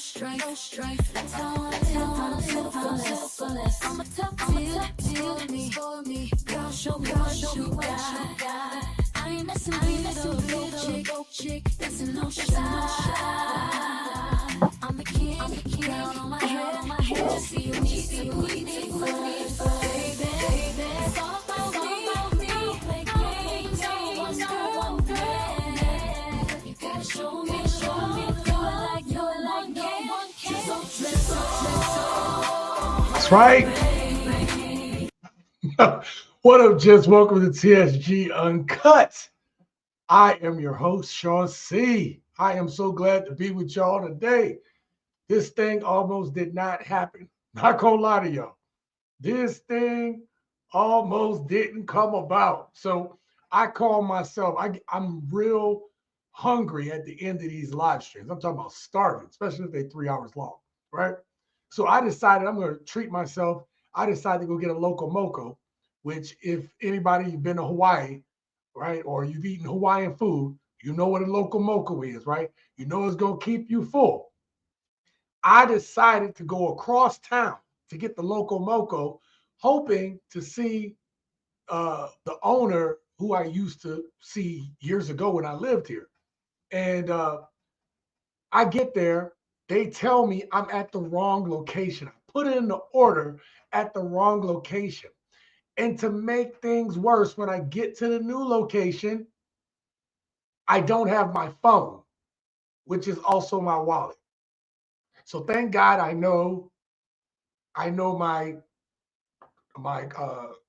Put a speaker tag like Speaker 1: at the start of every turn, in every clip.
Speaker 1: straight. That's how I live. I'm selfless. I'm a tough deal for me. Girl, show me what you got. I ain't messing with a broke chick. That's a no shot. I'm the king, crown on my head. Just see you need baby. It's all about me. Play games, no one man. You gotta show me. Do it like no one can.
Speaker 2: That's right. What up, gents? Welcome to TSG Uncut. I am your host, Sean C. I am so glad to be with y'all today. This thing almost did not happen. Not gonna lie to y'all. This thing almost didn't come about. So I call myself, I'm real hungry at the end of these live streams. I'm talking about starving, especially if they're 3 hours long, right? So I decided I'm going to treat myself. I decided to go get a Loco Moco, which if anybody, you've been to Hawaii, right, or you've eaten Hawaiian food, you know what a Loco Moco is, right? You know it's going to keep you full. I decided to go across town to get the Loco Moco, hoping to see the owner who I used to see years ago when I lived here. And I get there, they tell me I'm at the wrong location. I put in the order at the wrong location. And to make things worse, when I get to the new location, I don't have my phone, which is also my wallet. So thank God I know my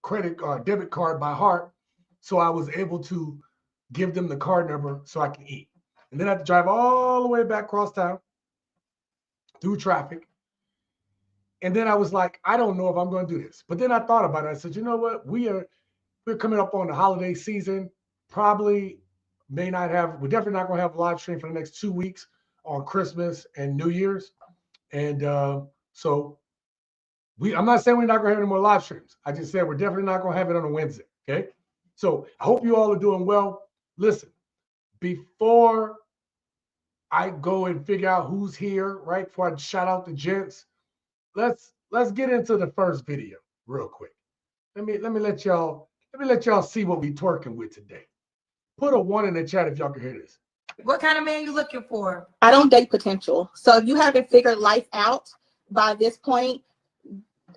Speaker 2: credit debit card by heart. So I was able to give them the card number so I can eat. And then I had to drive all the way back across town through traffic. And then I was like, I don't know if I'm going to do this. But then I thought about it. I said, you know what? We're coming up on the holiday season. We're definitely not going to have a live stream for the next 2 weeks on Christmas and New Year's. And so I'm not saying we're not going to have any more live streams. I just said we're definitely not going to have it on a Wednesday. Okay. So I hope you all are doing well. Listen, before I go and figure out who's here, right? Before I shout out the gents, let's get into the first video real quick. Let me let y'all see what we twerking with today. Put a 1 in the chat if y'all can hear this.
Speaker 3: What kind of man you looking for?
Speaker 4: I don't date potential. So if you haven't figured life out by this point,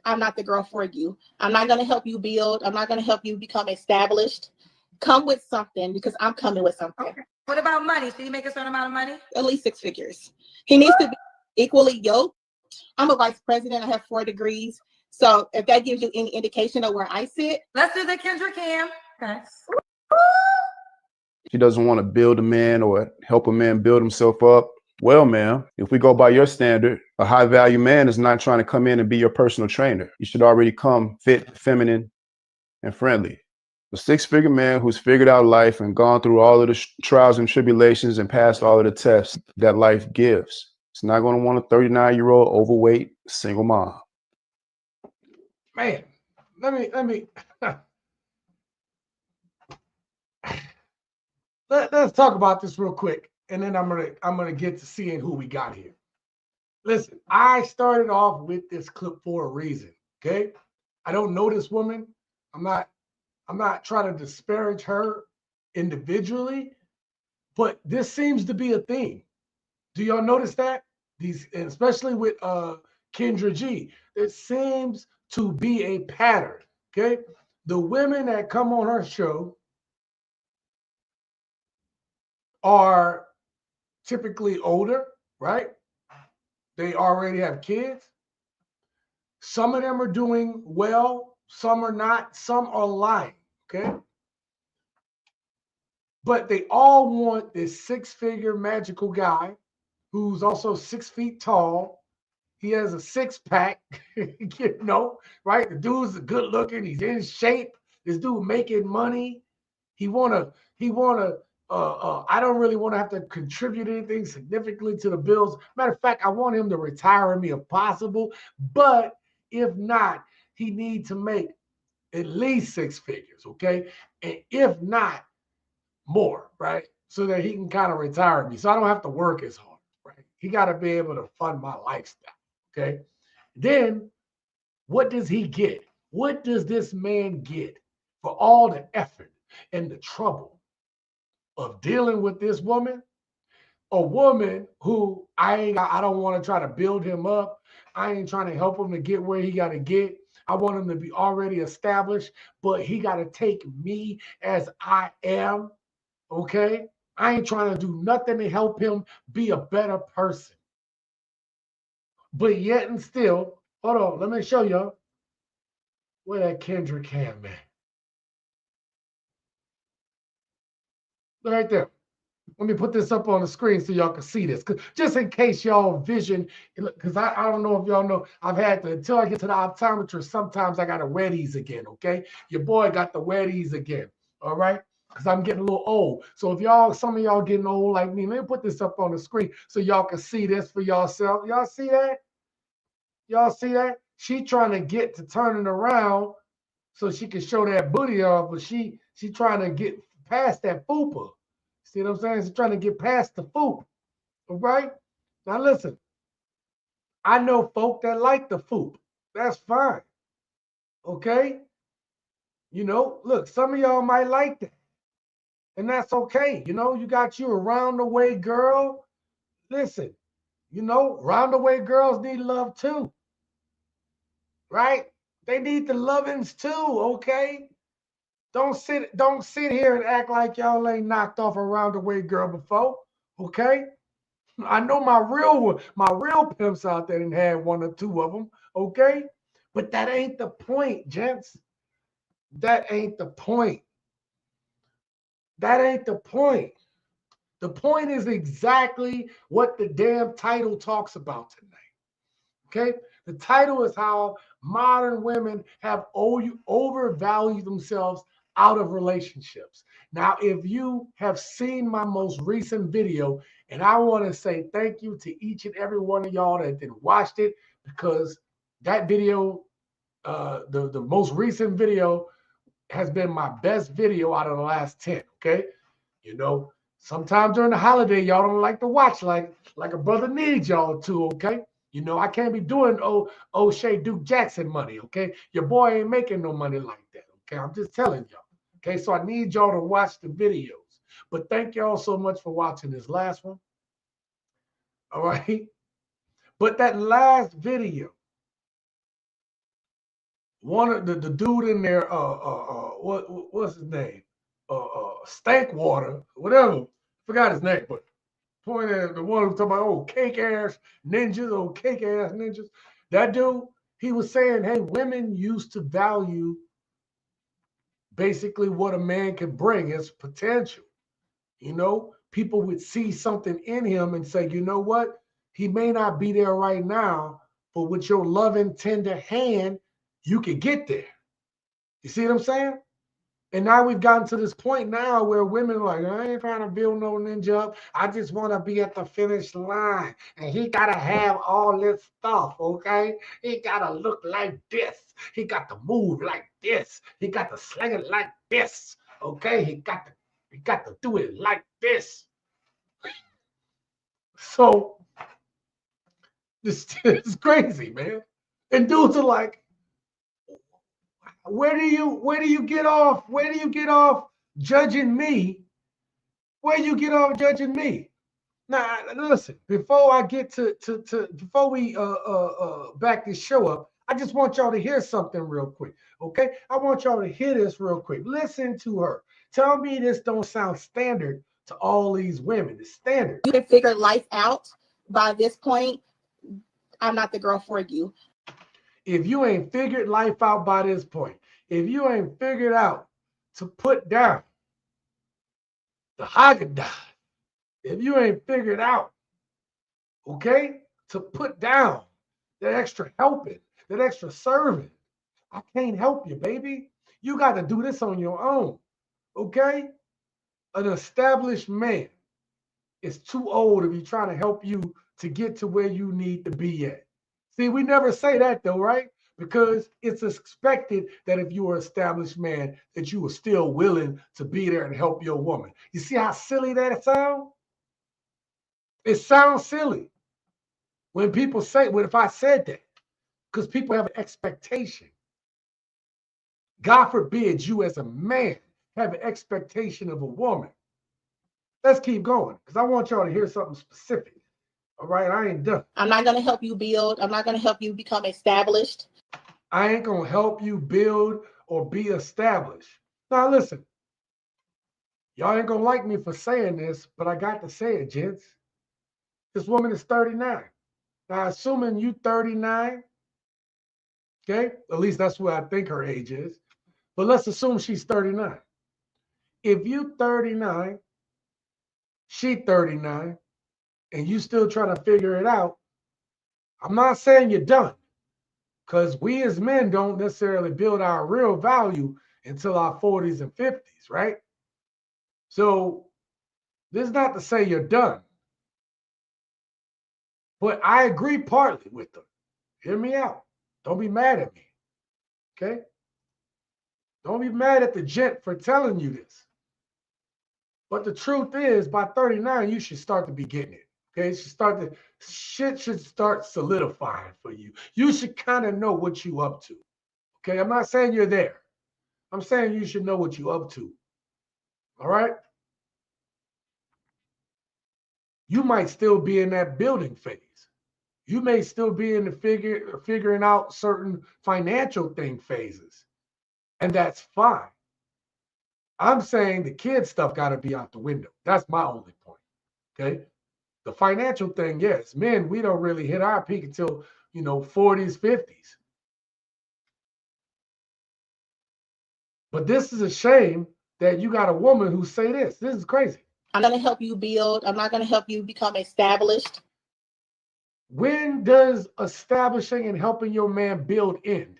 Speaker 4: I'm not the girl for you. I'm not going to help you build. I'm not going to help you become established. Come with something because I'm coming with something.
Speaker 3: Okay. What about money? Should he make a certain amount of money?
Speaker 4: At least 6 figures. He needs to be equally yoked. I'm a vice president. I have 4 degrees. So if that gives you any indication of where I sit.
Speaker 3: Let's do the Kendra Cam. Okay.
Speaker 5: She doesn't want to build a man or help a man build himself up. Well, ma'am, if we go by your standard, a high value man is not trying to come in and be your personal trainer. You should already come fit, feminine, and friendly. A 6-figure man who's figured out life and gone through all of the trials and tribulations and passed all of the tests that life gives. It's not going to want a 39-year-old overweight single mom.
Speaker 2: Man, let me let's talk about this real quick, and then I'm gonna get to seeing who we got here. Listen, I started off with this clip for a reason. Okay, I don't know this woman. I'm not trying to disparage her individually, but this seems to be a theme. Do y'all notice that? And especially with Kendra G, there seems to be a pattern. Okay, the women that come on her show are typically older, right? They already have kids. Some of them are doing well, some are not, some are lying, okay? But they all want this 6-figure magical guy who's also 6 feet tall. He has a 6-pack, you know, right? The dude's good looking, he's in shape. This dude making money. I don't really want to have to contribute anything significantly to the bills. Matter of fact, I want him to retire me if possible. But if not, he needs to make at least 6 figures, okay? And if not, more, right? So that he can kind of retire me. So I don't have to work as hard, right? He got to be able to fund my lifestyle. Okay. Then what does he get? What does this man get for all the effort and the trouble of dealing with this woman? A woman who I don't want to try to build him up. I ain't trying to help him to get where he got to get. I want him to be already established, but he got to take me as I am. Okay. I ain't trying to do nothing to help him be a better person. But yet and still, hold on, let me show y'all where that Kendrick Cam man. Right there. Let me put this up on the screen so y'all can see this. Just in case y'all vision, because I don't know if y'all know, I've had to, until I get to the optometrist, sometimes I got to wear these again, okay? Your boy got to wear these again, all right? Because I'm getting a little old. So if y'all, some of y'all getting old like me, let me put this up on the screen so y'all can see this for yourself. Y'all see that? Y'all see that? She trying to get to turning around so she can show that booty off, but she trying to get past that fupa. See what I'm saying? She's trying to get past the foop. All right? Now listen, I know folk that like the foop. That's fine. Okay? You know, look, some of y'all might like that. And that's okay. You know, you got you a round the way girl. Listen, you know, round the way girls need love too. Right? They need the lovings too, okay? Don't sit here and act like y'all ain't knocked off a round the way girl before, okay? I know my real pimps out there and had one or two of them, okay? But that ain't the point, gents. That ain't the point. That ain't the point. The point is exactly what the damn title talks about tonight. Okay? The title is how modern women have overvalued themselves out of relationships. Now, if you have seen my most recent video, and I want to say thank you to each and every one of y'all that watched it, because that video, the most recent video, has been my best video out of the last 10. Okay, you know, sometimes during the holiday, y'all don't like to watch like a brother needs y'all to. Okay. You know, I can't be doing O'Shea Duke Jackson money, okay? Your boy ain't making no money like that, okay? I'm just telling y'all, okay? So I need y'all to watch the videos. But thank y'all so much for watching this last one, all right? But that last video, one of the dude in there, what's his name? Stankwater, whatever. Forgot his name, but point at the one who talking about cake ass ninjas. That dude, he was saying, hey, women used to value basically what a man can bring, his potential. You know, people would see something in him and say, you know what? He may not be there right now, but with your loving, tender hand, you could get there. You see what I'm saying? And now we've gotten to this point now where women are like, I ain't trying to build no ninja up. I just want to be at the finish line. And he got to have all this stuff, okay? He got to look like this. He got to move like this. He got to sling it like this, okay? He got to do it like this. So this is crazy, man. And dudes are like, where do you get off? Where do you get off judging me? Where do you get off judging me? Now, listen, before I get to before we back this show up, I just want y'all to hear something real quick. Okay? I want y'all to hear this real quick. Listen to her. Tell me this don't sound standard to all these women. It's standard.
Speaker 4: You can figure life out by this point. I'm not the girl for you.
Speaker 2: If you ain't figured life out by this point, if you ain't figured out to put down the Haagen-Dazs, if you ain't figured out, okay, to put down that extra helping, that extra serving, I can't help you, baby. You got to do this on your own, okay? An established man is too old to be trying to help you to get to where you need to be at. See, we never say that though, right? Because it's expected that if you are an established man, that you are still willing to be there and help your woman. You see how silly that sounds? It sounds silly. When people say, what if I said that? Because people have an expectation. God forbid you as a man have an expectation of a woman. Let's keep going because I want y'all to hear something specific. All right, I ain't done.
Speaker 4: I'm not going to help you build. I'm not going to help you become established.
Speaker 2: I ain't going to help you build or be established. Now, listen, y'all ain't going to like me for saying this, but I got to say it, gents. This woman is 39. Now, assuming you 39, okay, at least that's what I think her age is, but let's assume she's 39. If you 39, she 39, and you still trying to figure it out, I'm not saying you're done, because we as men don't necessarily build our real value until our 40s and 50s, right? So this is not to say you're done, but I agree partly with them. Hear me out. Don't be mad at me, okay? Don't be mad at the gent for telling you this. But the truth is, by 39, you should start to be getting it. Okay, shit should start solidifying for you. You should kind of know what you up to. Okay, I'm not saying you're there. I'm saying you should know what you up to. All right? You might still be in that building phase. You may still be in the figuring out certain financial thing phases. And that's fine. I'm saying the kid stuff got to be out the window. That's my only point. Okay? The financial thing, yes. Men, we don't really hit our peak until, 40s, 50s. But this is a shame that you got a woman who say this. This is crazy.
Speaker 4: I'm going to help you build. I'm not going to help you become established.
Speaker 2: When does establishing and helping your man build end?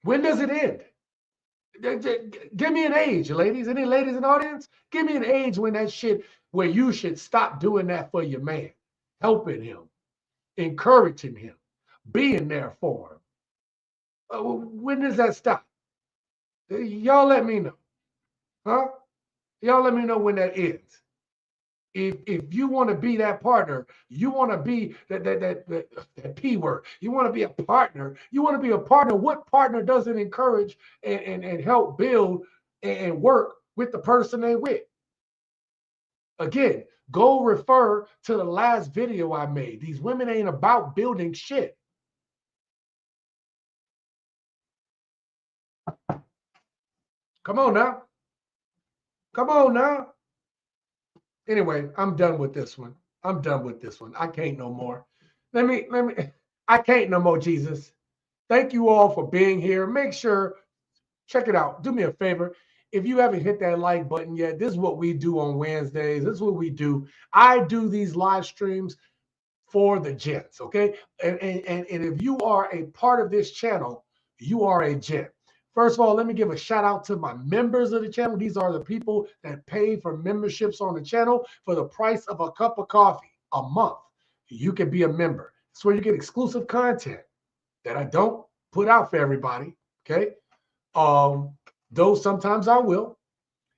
Speaker 2: When does it end? Give me an age, ladies. Any ladies in the audience? Give me an age when that shit, where you should stop doing that for your man, helping him, encouraging him, being there for him. When does that stop? Y'all let me know. Huh? Y'all let me know when that ends. If you want to be that partner, you want to be that P word. You want to be a partner. You want to be a partner. What partner doesn't encourage and help build and work with the person they with? Again, go refer to the last video I made. These women ain't about building shit. Come on now. Come on now. Anyway, I'm done with this one. I'm done with this one. I can't no more. I can't no more, Jesus. Thank you all for being here. Make sure, check it out. Do me a favor. If you haven't hit that like button yet, this is what we do on Wednesdays. This is what we do. I do these live streams for the gents, okay? And if you are a part of this channel, you are a gent. First of all, let me give a shout out to my members of the channel. These are the people that pay for memberships on the channel for the price of a cup of coffee a month. You can be a member. It's where you get exclusive content that I don't put out for everybody, okay? Though sometimes I will.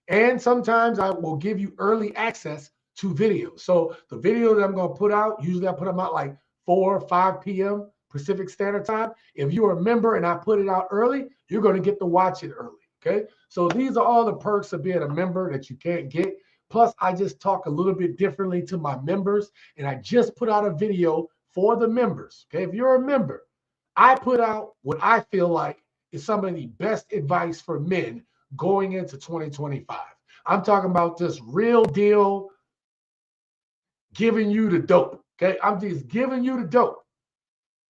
Speaker 2: And sometimes I will give you early access to videos. So the video that I'm going to put out, usually I put them out like 4 or 5 p.m. Pacific Standard Time. If you're a member and I put it out early, you're going to get to watch it early, okay? So these are all the perks of being a member that you can't get. Plus, I just talk a little bit differently to my members, and I just put out a video for the members, okay? If you're a member, I put out what I feel like is some of the best advice for men going into 2025. I'm talking about just real deal, giving you the dope, okay? I'm just giving you the dope.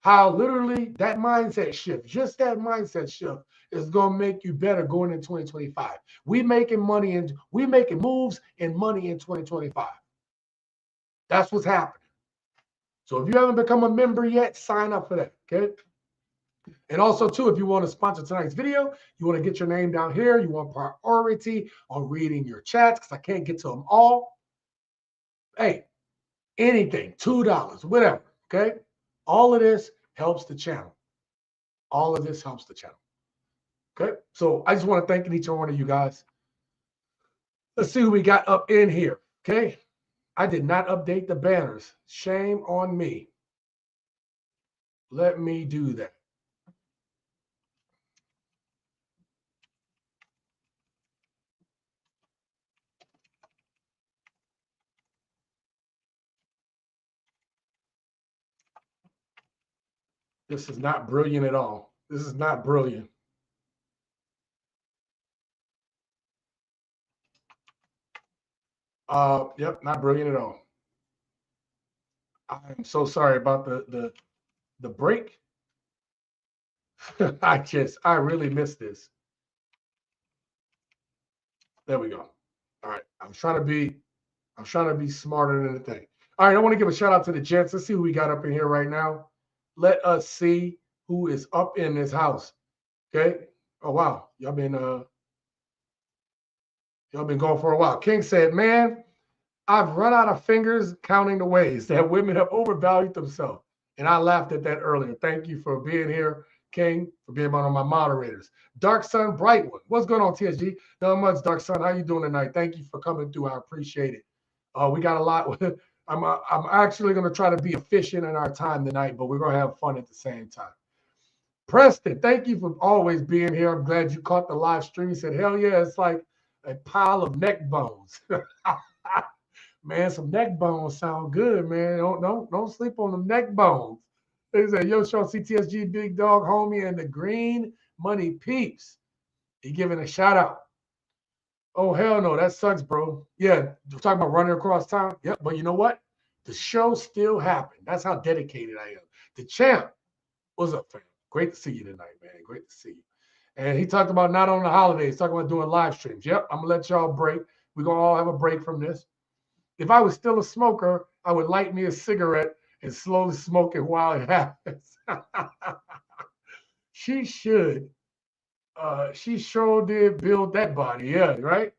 Speaker 2: How literally that mindset shift, just that mindset shift is going to make you better going in 2025. We making moves and money in 2025. That's what's happening. So if you haven't become a member yet, sign up for that, okay? And also, too, if you want to sponsor tonight's video, you want to get your name down here, you want priority on reading your chats because I can't get to them all. Hey, anything, $2, whatever, okay? All of this helps the channel. All of this helps the channel. Okay? So I just want to thank each one of you guys. Let's see who we got up in here. Okay. I did not update the banners. Shame on me. Let me do that. This is not brilliant at all. This is not brilliant. Yep, not brilliant at all. I'm so sorry about the break. I really missed this. There we go. All right. I'm trying to be smarter than the thing. All right, I want to give a shout out to the gents. Let's see who we got up in here right now. Let us see who is up in this house. Okay. Oh wow. Y'all been going for a while. King said, man, I've run out of fingers counting the ways that women have overvalued themselves. And I laughed at that earlier. Thank you for being here, King, for being one of my moderators. Dark Sun Brightwood. What's going on, TSG? Not much, Dark Sun. How you doing tonight? Thank you for coming through. I appreciate it. We got a lot. I'm actually going to try to be efficient in our time tonight, but we're going to have fun at the same time. Preston, thank you for always being here. I'm glad you caught the live stream. He said, hell yeah, it's like a pile of neck bones. Man, some neck bones sound good, man. Don't sleep on them neck bones. They say, yo, Sean CTSG, Big Dog, Homie, and the Green Money Peeps. He giving a shout out. Oh, hell no, that sucks, bro. Yeah, you're talking about running across town. Yep, but you know what? The show still happened. That's how dedicated I am. The champ, what's up, fam? Great to see you tonight, man. Great to see you. And he talked about not on the holidays, talking about doing live streams. Yep, I'm going to let y'all break. We're going to all have a break from this. If I was still a smoker, I would light me a cigarette and slowly smoke it while it happens. She should. She sure did build that body. Yeah, right?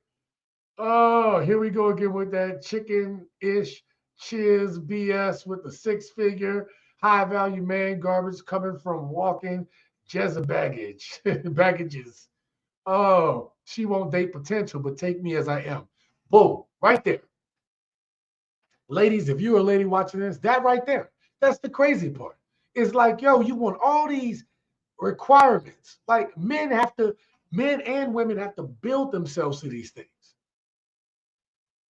Speaker 2: Oh, here we go again with that chicken-ish cheers BS with the six-figure high-value man garbage coming from walking baggage. Baggages. Oh, she won't date potential, but take me as I am. Boom, right there. Ladies, if you're a lady watching this, that right there, that's the crazy part. It's like, yo, you want all these requirements. Like men and women have to build themselves to these things.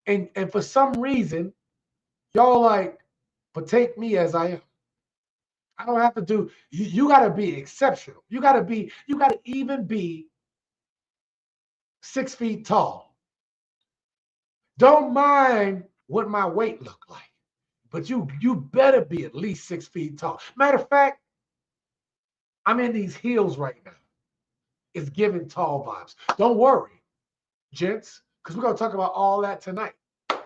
Speaker 2: And for some reason, y'all like, but take me as I am. I don't have to do, you got to be exceptional. You got to even be 6 feet tall. Don't mind what my weight look like, but you better be at least 6 feet tall. Matter of fact, I'm in these heels right now. It's giving tall vibes. Don't worry, gents, because we're going to talk about all that tonight.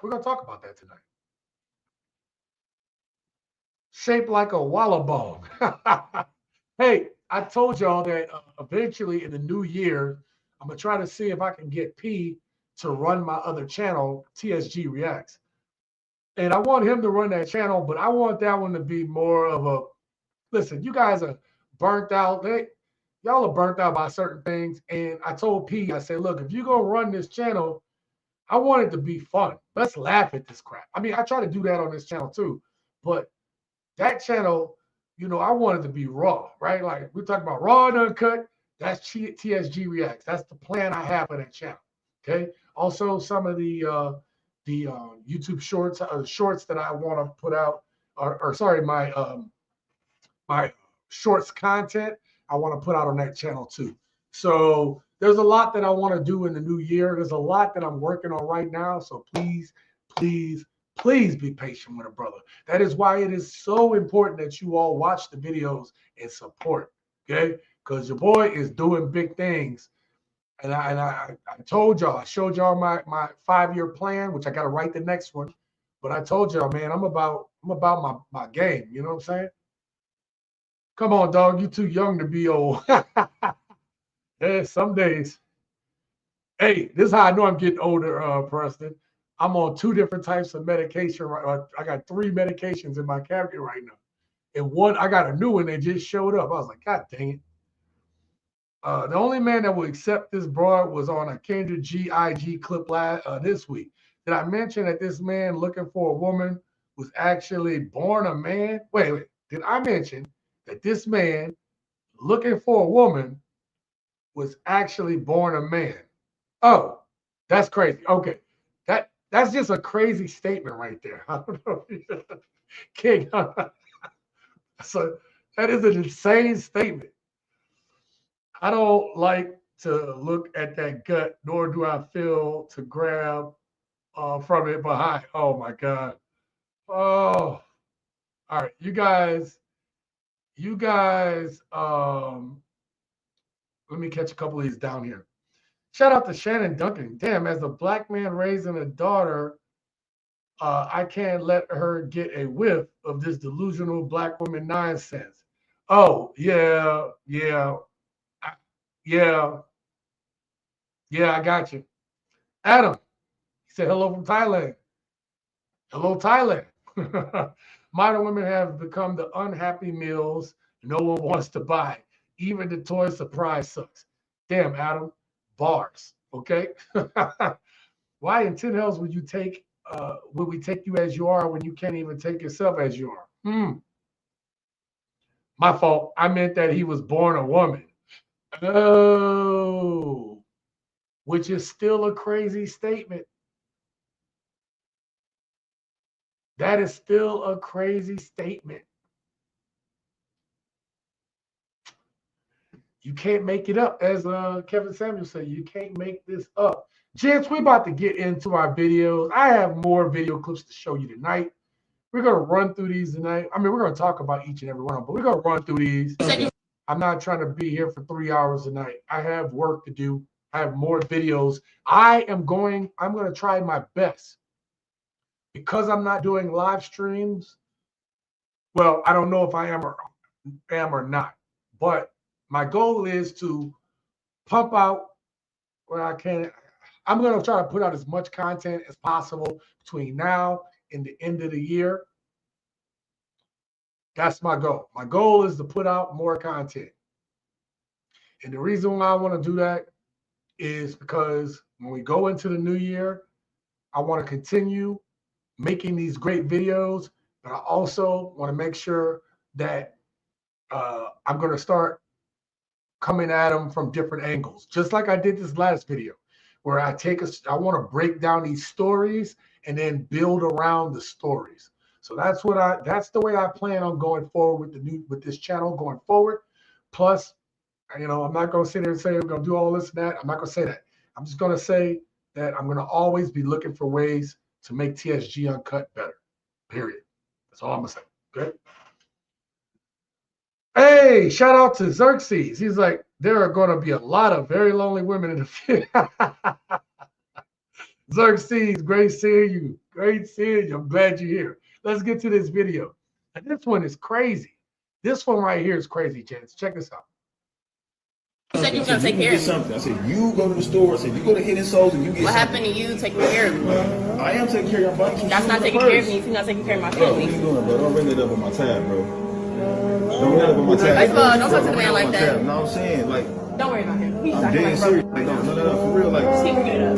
Speaker 2: We're going to talk about that tonight. Shaped like a wallabong. Hey, I told y'all that eventually in the new year, I'm going to try to see if I can get P to run my other channel, TSG Reacts. And I want him to run that channel, but I want that one to be more of a, listen, you guys are burnt out. Y'all are burnt out by certain things. And I told P, I said, look, if you're going to run this channel, I want it to be fun. Let's laugh at this crap. I mean, I try to do that on this channel too. But that channel, I want it to be raw, right? Like we're talking about raw and uncut. That's TSG Reacts. That's the plan I have for that channel. Okay. Also, some of the YouTube shorts that I want to put out, my shorts content I want to put out on that channel too. So there's a lot that I want to do in the new year. There's a lot that I'm working on right now. So please, please, please be patient with a brother. That is why it is so important that you all watch the videos and support, okay? Because your boy is doing big things. And I told y'all, I showed y'all my 5-year plan, which I got to write the next one. But I told y'all, man, I'm about my game. You know what I'm saying? Come on, dog. You too young to be old. Yeah, some days. Hey, this is how I know I'm getting older, Preston. I'm on 2 different types of medication. I got 3 medications in my cabinet right now. And one, I got a new one that just showed up. I was like, God dang it. The only man that would accept this broad was on a Kendra G.I.G. clip this week. Did I mention that this man looking for a woman was actually born a man? Wait. Did I mention that this man looking for a woman was actually born a man? Oh, that's crazy. Okay. That's just a crazy statement right there. I don't know if you King. So that is an insane statement. I don't like to look at that gut, nor do I feel to grab from it behind. Oh my God. Oh, all right. You guys, let me catch a couple of these down here. Shout out to Shannon Duncan. Damn, as a black man raising a daughter, I can't let her get a whiff of this delusional black woman nonsense. Oh, yeah, I got you. Adam, he said hello from Thailand. Hello, Thailand. Modern women have become the unhappy meals no one wants to buy. Even the toy surprise sucks. Damn, Adam, bars. Okay. Why in 10 hells would we take you as you are when you can't even take yourself as you are? My fault. I meant that he was born a woman. Oh, which is still a crazy statement. That is still a crazy statement. You can't make it up, as Kevin Samuel said. You can't make this up. Gents, we're about to get into our videos. I have more video clips to show you tonight. We're going to run through these tonight. I mean, we're going to talk about each and every one, but we're going to run through these. I'm not trying to be here for 3 hours a night. I have work to do. I have more videos. I'm going to try my best. Because I'm not doing live streams, well, I don't know if I am or not. But my goal is to pump out where I can. I'm going to try to put out as much content as possible between now and the end of the year. That's my goal. My goal is to put out more content. And the reason why I want to do that is because when we go into the new year, I want to continue making these great videos, but I also want to make sure that I'm going to start coming at them from different angles, just like I did this last video, where I want to break down these stories and then build around the stories. So that's the way I plan on going forward with this channel going forward. Plus, I'm not going to sit there and say we're going to do all this and that. I'm not going to say that. I'm just going to say that I'm going to always be looking for ways to make TSG Uncut better, period. That's all I'm going to say, okay? Hey, shout out to Xerxes. He's like, there are going to be a lot of very lonely women in the future. Xerxes, great seeing you. Great seeing you. I'm glad you're here. Let's get to this video. And this one is crazy. This one right here is crazy, gents. Check this out.
Speaker 6: You said you were going to take care of me. Something. I said, you go to the store. I said, you go to Hidden Souls and you get
Speaker 3: What
Speaker 6: something.
Speaker 3: happened to you taking care of me?
Speaker 6: I am taking care of your body.
Speaker 3: That's not taking care of me if you're not taking care of my
Speaker 6: Bro, what
Speaker 3: family.
Speaker 6: you doing, bro? Don't bring that up on my tab, bro. Don't bring that up on my tab.
Speaker 3: Don't talk to the man like that.
Speaker 6: No, I'm saying, like,
Speaker 3: Don't worry about him. He's
Speaker 6: I'm
Speaker 3: acting
Speaker 6: dead
Speaker 3: like
Speaker 6: serious.
Speaker 3: broke.
Speaker 6: Like, no, for real, like,
Speaker 3: Just keep bringing it up.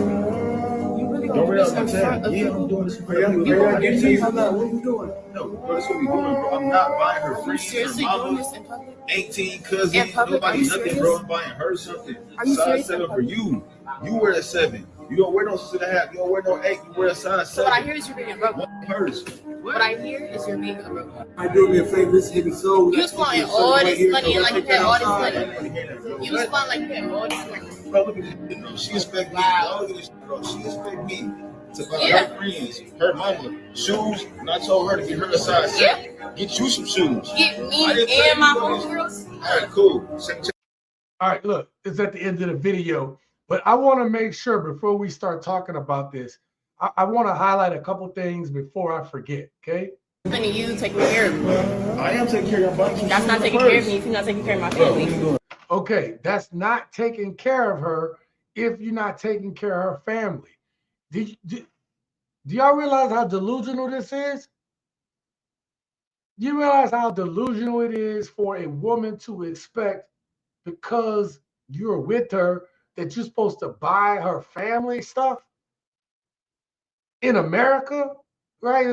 Speaker 6: don't bring it up on my tab. Yeah, I'm doing this for you. What are you doing? No, bro, that's what we doing, bro. I'm not buying her friends, her
Speaker 3: Seriously doing
Speaker 6: mama,
Speaker 3: this in public?
Speaker 6: 18 cousins,
Speaker 3: In public? Are
Speaker 6: nobody,
Speaker 3: you
Speaker 6: nothing,
Speaker 3: serious?
Speaker 6: bro. I'm buying her something.
Speaker 3: Are you
Speaker 6: Size
Speaker 3: serious?
Speaker 6: 7 for you. You wear a 7. You don't wear no 6.5. You don't wear no 8. You wear a size 7.
Speaker 3: So what I hear is you're being a broke.
Speaker 6: One purse.
Speaker 3: What I hear is you're being a broke.
Speaker 7: I do me a favor, this Hidden Soul.
Speaker 3: You was flying all this money and like you had all this money. You was flying like you had all this money.
Speaker 6: Bro, look at this, bro. She expect me.
Speaker 3: Wow.
Speaker 6: Look at this, bro. She expect me to buy
Speaker 3: Yeah.
Speaker 6: her friends, her mama, shoes. And I told her to get her a size 7. Get you some shoes.
Speaker 3: Get me
Speaker 6: I didn't tell
Speaker 3: and
Speaker 6: you
Speaker 3: my
Speaker 6: to do this.
Speaker 3: homegirls.
Speaker 6: All right, cool. Check.
Speaker 2: All right, look, it's at the end of the video, but I want to make sure before we start talking about this, I want to highlight a couple things before I forget, okay?
Speaker 3: What happened to you taking care of me?
Speaker 6: I am taking care of your body.
Speaker 3: That's not taking care of me if you're not taking care of my
Speaker 6: Bro, what you
Speaker 3: family.
Speaker 6: doing?
Speaker 2: Okay, that's not taking care of her if you're not taking care of her family. Do y'all realize how delusional this is? You realize how delusional it is for a woman to expect, because you're with her that you're supposed to buy her family stuff in America, right?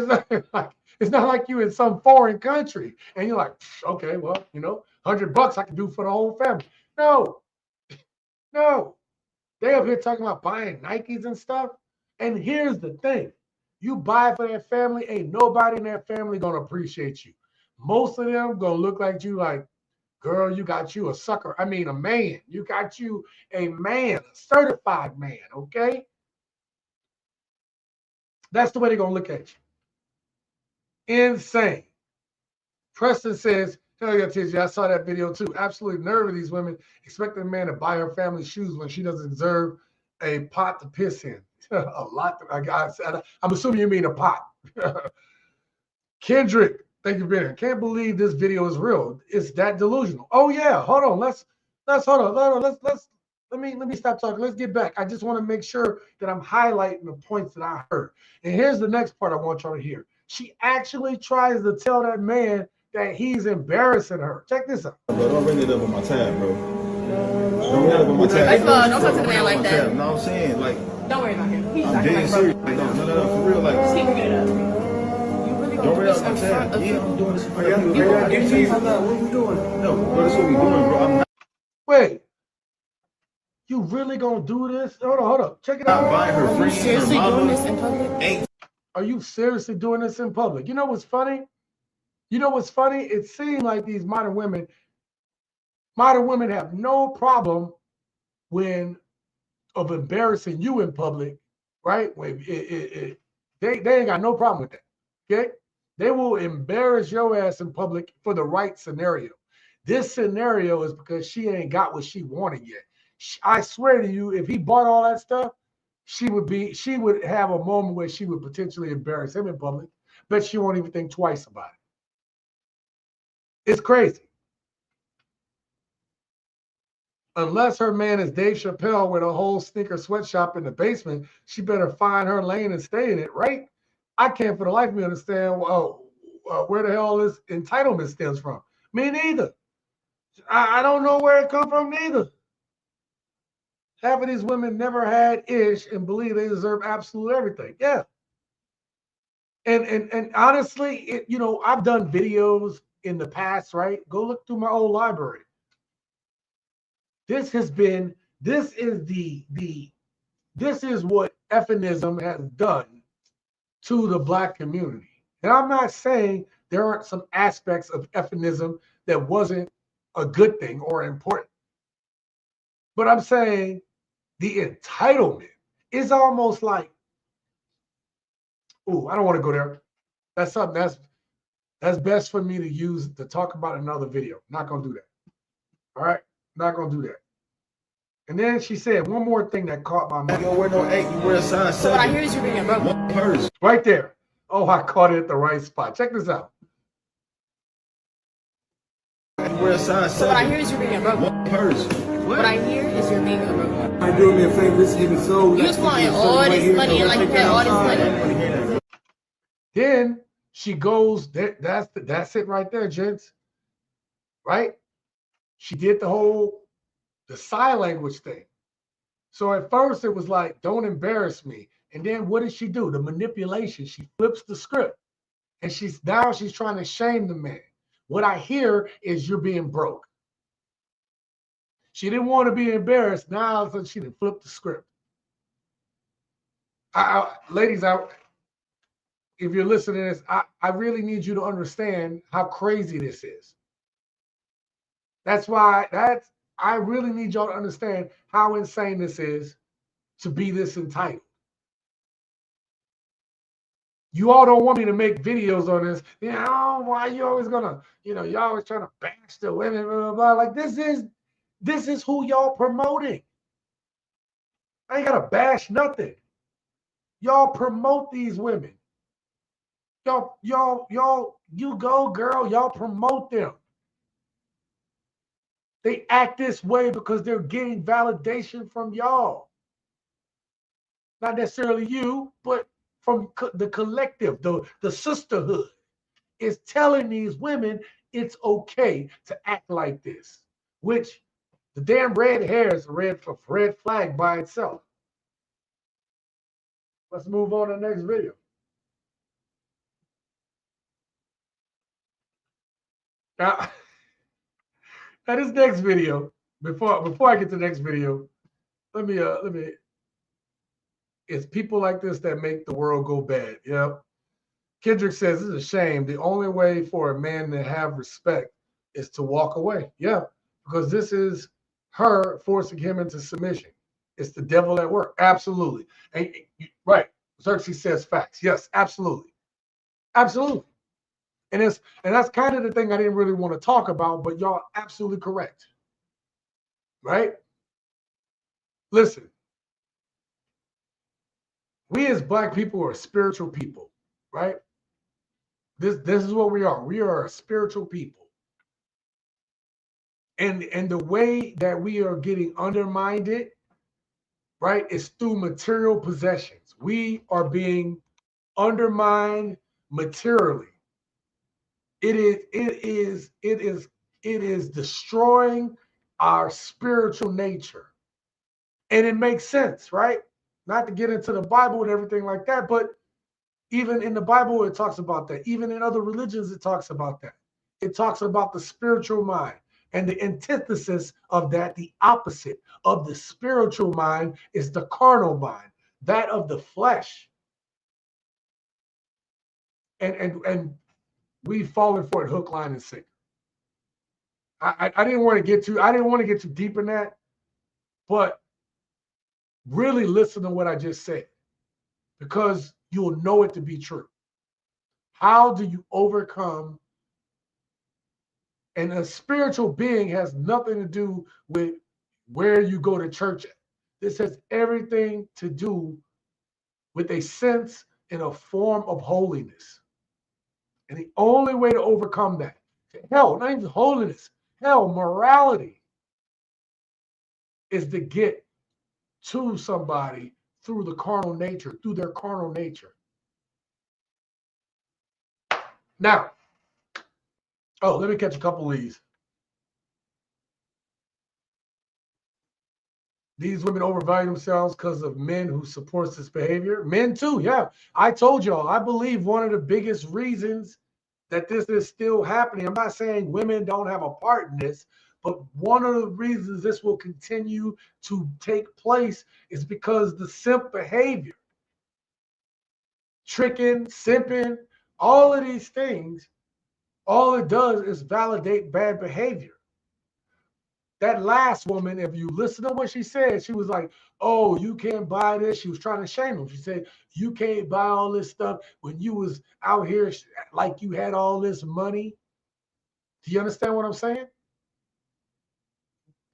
Speaker 2: It's not like you in some foreign country and you're like, okay, well, you know, $100 I can do for the whole family. No, no. They up here talking about buying Nikes and stuff. And here's the thing. You buy for that family, ain't nobody in that family gonna appreciate you. Most of them gonna look like you like, girl, you got you a sucker. I mean, a man. You got you a man, a certified man, okay? That's the way they're gonna look at you. Insane. Preston says, hell yeah, TJ, I saw that video too. Absolutely nerve of these women expecting a man to buy her family shoes when she doesn't deserve a pot to piss in. A lot. I'm assuming you mean a pot. Kendrick, thank you for being here. Can't believe this video is real. It's that delusional. Oh yeah, hold on. Let's hold on. Let me stop talking. Let's get back. I just want to make sure that I'm highlighting the points that I heard. And here's the next part I want y'all to hear. She actually tries to tell that man that he's embarrassing her. Check this out.
Speaker 6: Bro, don't bring it up on my tab, bro. Don't bring it up on my tab.
Speaker 3: Don't talk to the man like that.
Speaker 6: No, I'm saying, like,
Speaker 3: Don't worry about him. He's
Speaker 6: I'm
Speaker 3: not
Speaker 6: dead
Speaker 3: like
Speaker 6: serious.
Speaker 3: broke.
Speaker 6: Like, no, for real, like,
Speaker 3: He can get it up. You really
Speaker 6: don't
Speaker 3: gonna
Speaker 6: bring
Speaker 3: do
Speaker 6: it
Speaker 3: this
Speaker 6: up on
Speaker 3: in
Speaker 6: my
Speaker 3: front
Speaker 6: tab.
Speaker 3: of
Speaker 6: Yeah,
Speaker 3: people?
Speaker 6: I'm doing this.
Speaker 7: Are y'all getting cheese on that? What are we doing?
Speaker 6: No, bro, that's what we doing, bro. I'm not
Speaker 2: Wait, you really gonna do this? Hold up. Check it out.
Speaker 6: buying her
Speaker 3: Are you
Speaker 6: friends, her
Speaker 3: seriously doing
Speaker 6: mama.
Speaker 3: this in public?
Speaker 2: Are you seriously doing this in public? You know what's funny? You know what's funny? It seems like these modern women have no problem of embarrassing you in public, right? They ain't got no problem with that. Okay? They will embarrass your ass in public for the right scenario. This scenario is because she ain't got what she wanted yet. I swear to you, if he bought all that stuff, she would have a moment where she would potentially embarrass him in public. Bet she won't even think twice about it. It's crazy. Unless her man is Dave Chappelle with a whole sneaker sweatshop in the basement, she better find her lane and stay in it, right? I can't for the life of me understand where the hell this entitlement stems from. Me neither. I don't know where it come from neither. Half of these women never had ish and believe they deserve absolute everything. Yeah. And honestly, I've done videos in the past, right? Go look through my old library. This is what effinism has done to the Black community. And I'm not saying there aren't some aspects of effinism that wasn't a good thing or important. But I'm saying the entitlement is almost like, I don't want to go there. That's something that's best for me to talk about in another video. Not gonna do that. All right, not gonna do that. And then she said one more thing that caught my mind.
Speaker 6: You don't wear no 8, you wear a size 7.
Speaker 3: So what I hear is you're being broke.
Speaker 6: One purse.
Speaker 2: Right there. Oh, I caught it at the right spot. Check this out.
Speaker 6: You wear a size 7.
Speaker 3: So what I hear is you're being broke.
Speaker 6: One purse.
Speaker 3: What I hear is you're being broke.
Speaker 7: I do me a favor, this is Hidden Soul.
Speaker 3: You was flying all this money and like you had all this money.
Speaker 2: Then she goes, that's it right there, gents. Right? She did the sign language thing. So at first it was like, don't embarrass me. And then what did she do? The manipulation. She flips the script. And she's trying to shame the man. What I hear is you're being broke. She didn't want to be embarrassed. Now she didn't flip the script. Ladies, if you're listening to this, I really need you to understand how crazy this is. That's why I really need y'all to understand how insane this is to be this entitled. You all don't want me to make videos on this. Why you always gonna, you always trying to bash the women, blah, blah, blah. Like this is who y'all promoting. I ain't gotta bash nothing. Y'all promote these women. You go, girl. Y'all promote them. They act this way because they're getting validation from y'all. Not necessarily you, but from the collective, the sisterhood is telling these women it's okay to act like this, which The damn red hair is a red flag by itself. Let's move on to the next video. Now, this next video, before I get to the next video, let me it's people like this that make the world go bad. Yep. Kendrick says it's a shame. The only way for a man to have respect is to walk away. Yeah, because this is her forcing him into submission. It's the devil at work. Absolutely. And right. Xerxes says facts. Yes, absolutely. Absolutely. And that's kind of the thing I didn't really want to talk about, but y'all absolutely correct. Right? Listen. We as Black people are spiritual people, right? This is what we are. We are a spiritual people. And the way that we are getting undermined, right, is through material possessions. We are being undermined materially. It is destroying our spiritual nature. And it makes sense, right? Not to get into the Bible and everything like that, but even in the Bible, it talks about that. Even in other religions, it talks about that. It talks about the spiritual mind. And the antithesis of that, the opposite of the spiritual mind, is the carnal mind, that of the flesh. And we've fallen for it hook, line, and sinker. I didn't want to get too deep in that, but really listen to what I just said, because you'll know it to be true. How do you overcome? And a spiritual being has nothing to do with where you go to church at. This has everything to do with a sense and a form of holiness. And the only way to overcome that, hell, not even holiness, hell, morality, is to get to somebody through the carnal nature, through their carnal nature. Now, let me catch a couple of these. These women overvalue themselves because of men who support this behavior. Men too, yeah. I told y'all, I believe one of the biggest reasons that this is still happening, I'm not saying women don't have a part in this, but one of the reasons this will continue to take place is because the simp behavior, tricking, simping, all of these things, all it does is validate bad behavior. That last woman, if you listen to what she said, she was like, oh, you can't buy this. She was trying to shame him. She said, you can't buy all this stuff when you was out here like you had all this money. Do you understand what I'm saying?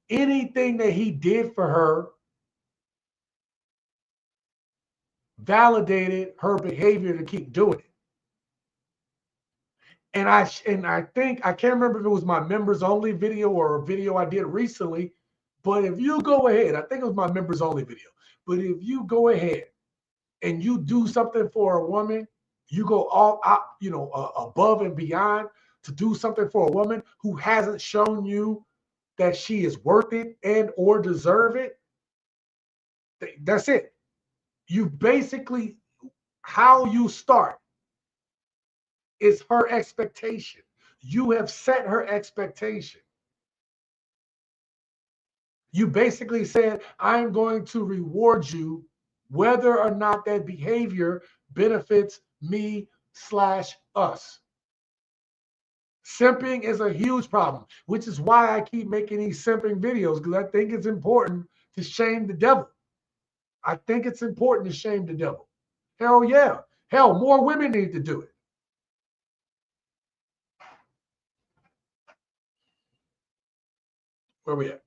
Speaker 2: Anything that he did for her validated her behavior to keep doing it. And I think, I can't remember if it was my members only video or a video I did recently, but if you go ahead, I think it was my members only video, but if you go ahead and you do something for a woman, you go all out, above and beyond to do something for a woman who hasn't shown you that she is worth it and or deserve it, that's it. You basically, how you start is her expectation. You have set her expectation. You basically said, I'm going to reward you whether or not that behavior benefits me/us. Simping is a huge problem, which is why I keep making these simping videos, because I think it's important to shame the devil. I think it's important to shame the devil. Hell yeah. Hell, more women need to do it. Where we at?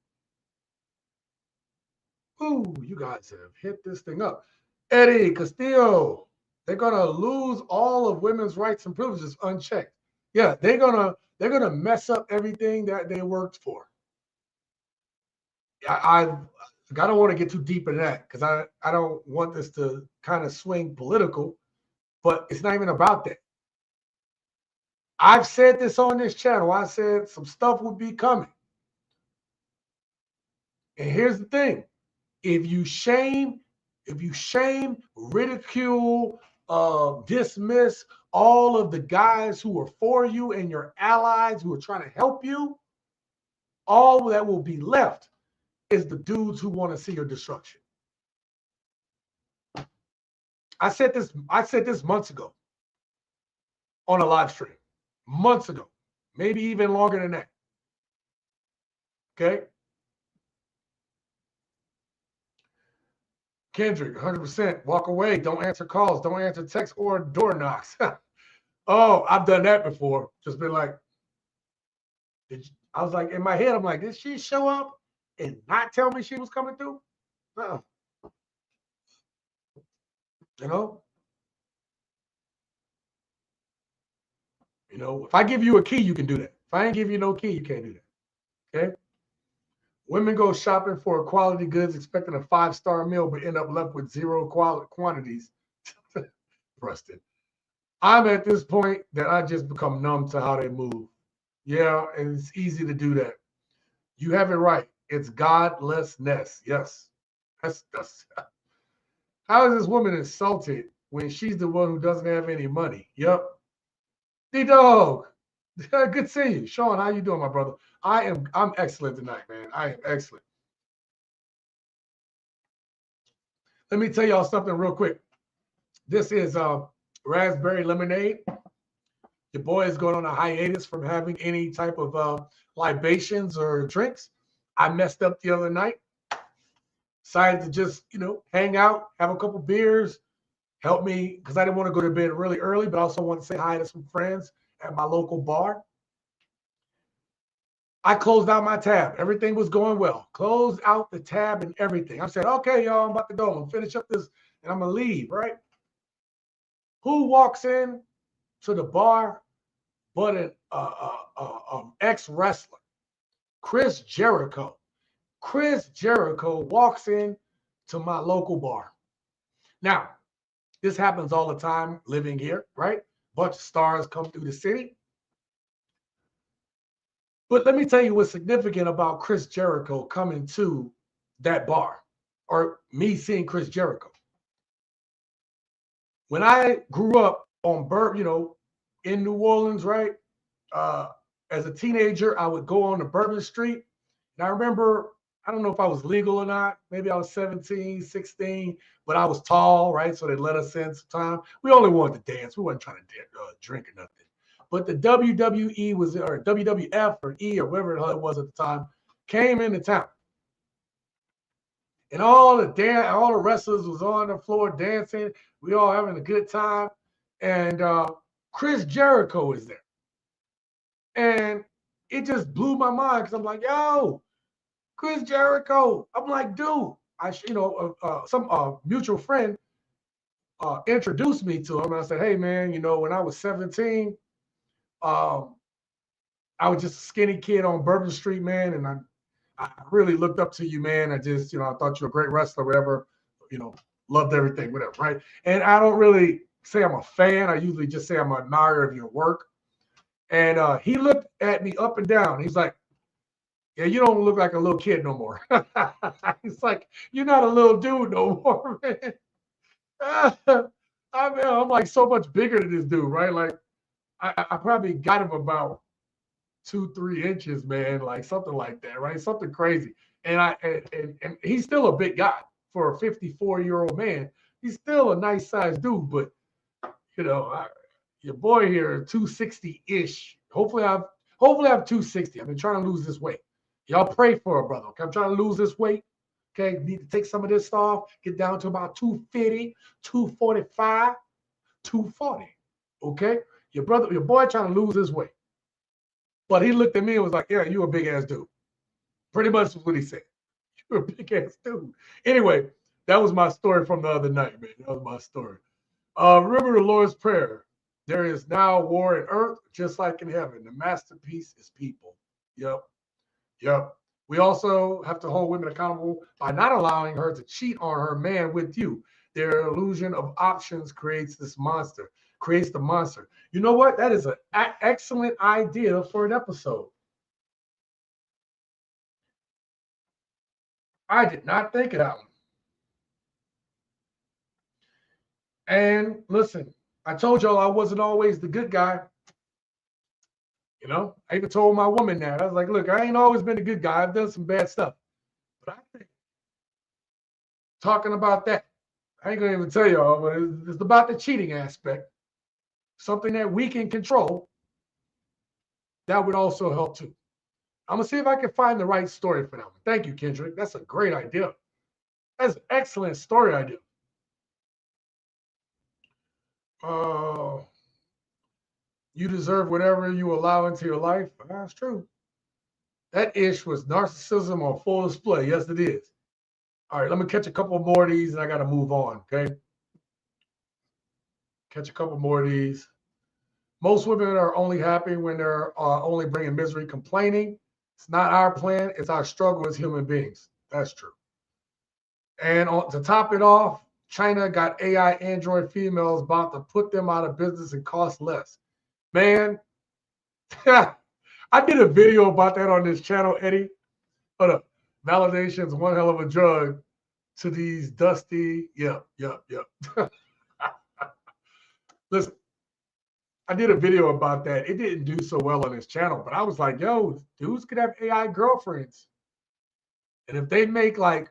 Speaker 2: Ooh, you guys have hit this thing up. Eddie Castillo, they're gonna lose all of women's rights and privileges unchecked. Yeah, they're gonna mess up everything that they worked for. I don't want to get too deep in that because I don't want this to kind of swing political, but it's not even about that. I've said this on this channel. I said some stuff would be coming. And here's the thing. If you shame, ridicule, dismiss all of the guys who are for you and your allies who are trying to help you, all that will be left is the dudes who want to see your destruction. I said this months ago on a live stream. Months ago. Maybe even longer than that. Okay? Kendrick, 100%. Walk away. Don't answer calls. Don't answer texts or door knocks. Oh, I've done that before. Just been like, I was like, in my head, I'm like, did she show up and not tell me she was coming through? Uh-uh. You know? You know, if I give you a key, you can do that. If I ain't give you no key, you can't do that. Okay? Women go shopping for quality goods expecting a 5-star meal, but end up left with 0 quantities. Preston. I'm at this point that I just become numb to how they move. Yeah, and it's easy to do that. You have it right. It's godlessness. Yes. That's how is this woman insulted when she's the one who doesn't have any money? Yep. D-Dog. Good seeing you. Sean, how you doing, my brother? I'm excellent tonight, man. I am excellent. Let me tell y'all something real quick. This is raspberry lemonade. Your boy is going on a hiatus from having any type of libations or drinks. I messed up the other night. Decided to just, hang out, have a couple beers, help me, because I didn't want to go to bed really early, but I also want to say hi to some friends at my local bar. I closed out my tab. Everything was going well. Closed out the tab and everything. I said, okay, y'all, I'm about to go. I'm going to finish up this and I'm going to leave, right? Who walks in to the bar but an ex-wrestler? Chris Jericho. Chris Jericho walks in to my local bar. Now, this happens all the time living here, right? Bunch of stars come through the city. But let me tell you what's significant about Chris Jericho coming to that bar, or me seeing Chris Jericho. When I grew up on in New Orleans, right? As a teenager, I would go on to Bourbon Street. And I remember, I don't know if I was legal or not. Maybe I was 17, 16, but I was tall, right? So they let us in sometime. We only wanted to dance. We wasn't trying to drink or nothing. But the WWE or WWF or E or whatever the hell it was at the time came into town. And all the wrestlers was on the floor dancing. We all having a good time. And Chris Jericho is there. And it just blew my mind because I'm like, yo, Chris Jericho. I'm like, dude, some mutual friend introduced me to him. And I said, hey, man, when I was 17, I was just a skinny kid on Bourbon Street, man. And I really looked up to you, man. I just, I thought you were a great wrestler, whatever, loved everything, whatever, right? And I don't really say I'm a fan. I usually just say I'm an admirer of your work. And he looked at me up and down. He's like, yeah, you don't look like a little kid no more. He's like, you're not a little dude no more, man. I'm like so much bigger than this dude, right? Like, I probably got him about 2-3 inches, man, like something like that, right? Something crazy. And and he's still a big guy for a 54-year-old man. He's still a nice sized dude, but your boy here, 260-ish. Hopefully I have 260. I've been trying to lose this weight. Y'all pray for a brother. Okay, I'm trying to lose this weight. Okay, need to take some of this off, get down to about 250, 245, 240. Okay, your boy trying to lose his weight. But he looked at me and was like, yeah, you a big ass dude. Pretty much was what he said. You're a big ass dude. Anyway, that was my story from the other night, man. That was my story. Remember the Lord's Prayer. There is now war in earth, just like in heaven. The masterpiece is people. Yep. We also have to hold women accountable by not allowing her to cheat on her man with you. Their illusion of options creates the monster. You know what? That is an excellent idea for an episode. I did not think of that one. And listen, I told y'all I wasn't always the good guy. You know, I even told my woman that. I was like, look, I ain't always been a good guy. I've done some bad stuff. But I think talking about that, I ain't gonna even tell y'all, but it's about the cheating aspect. Something that we can control. That would also help too. I'm gonna see if I can find the right story for that one. Thank you, Kendrick. That's a great idea. That's an excellent story idea. You deserve whatever you allow into your life. That's true. That ish was narcissism on full display. Yes, it is. All right, let me catch a couple more of these and I got to move on, okay? Catch a couple more of these. Most women are only happy when they're only bringing misery, complaining. It's not our plan. It's our struggle as human beings. That's true. And to top it off, China got AI Android females about to put them out of business and cost less. Man, I did a video about that on this channel, Eddie. Hold up. Validation's one hell of a drug to these dusty. Yep. Listen, I did a video about that. It didn't do so well on this channel, but I was like, yo, dudes could have AI girlfriends. And if they make like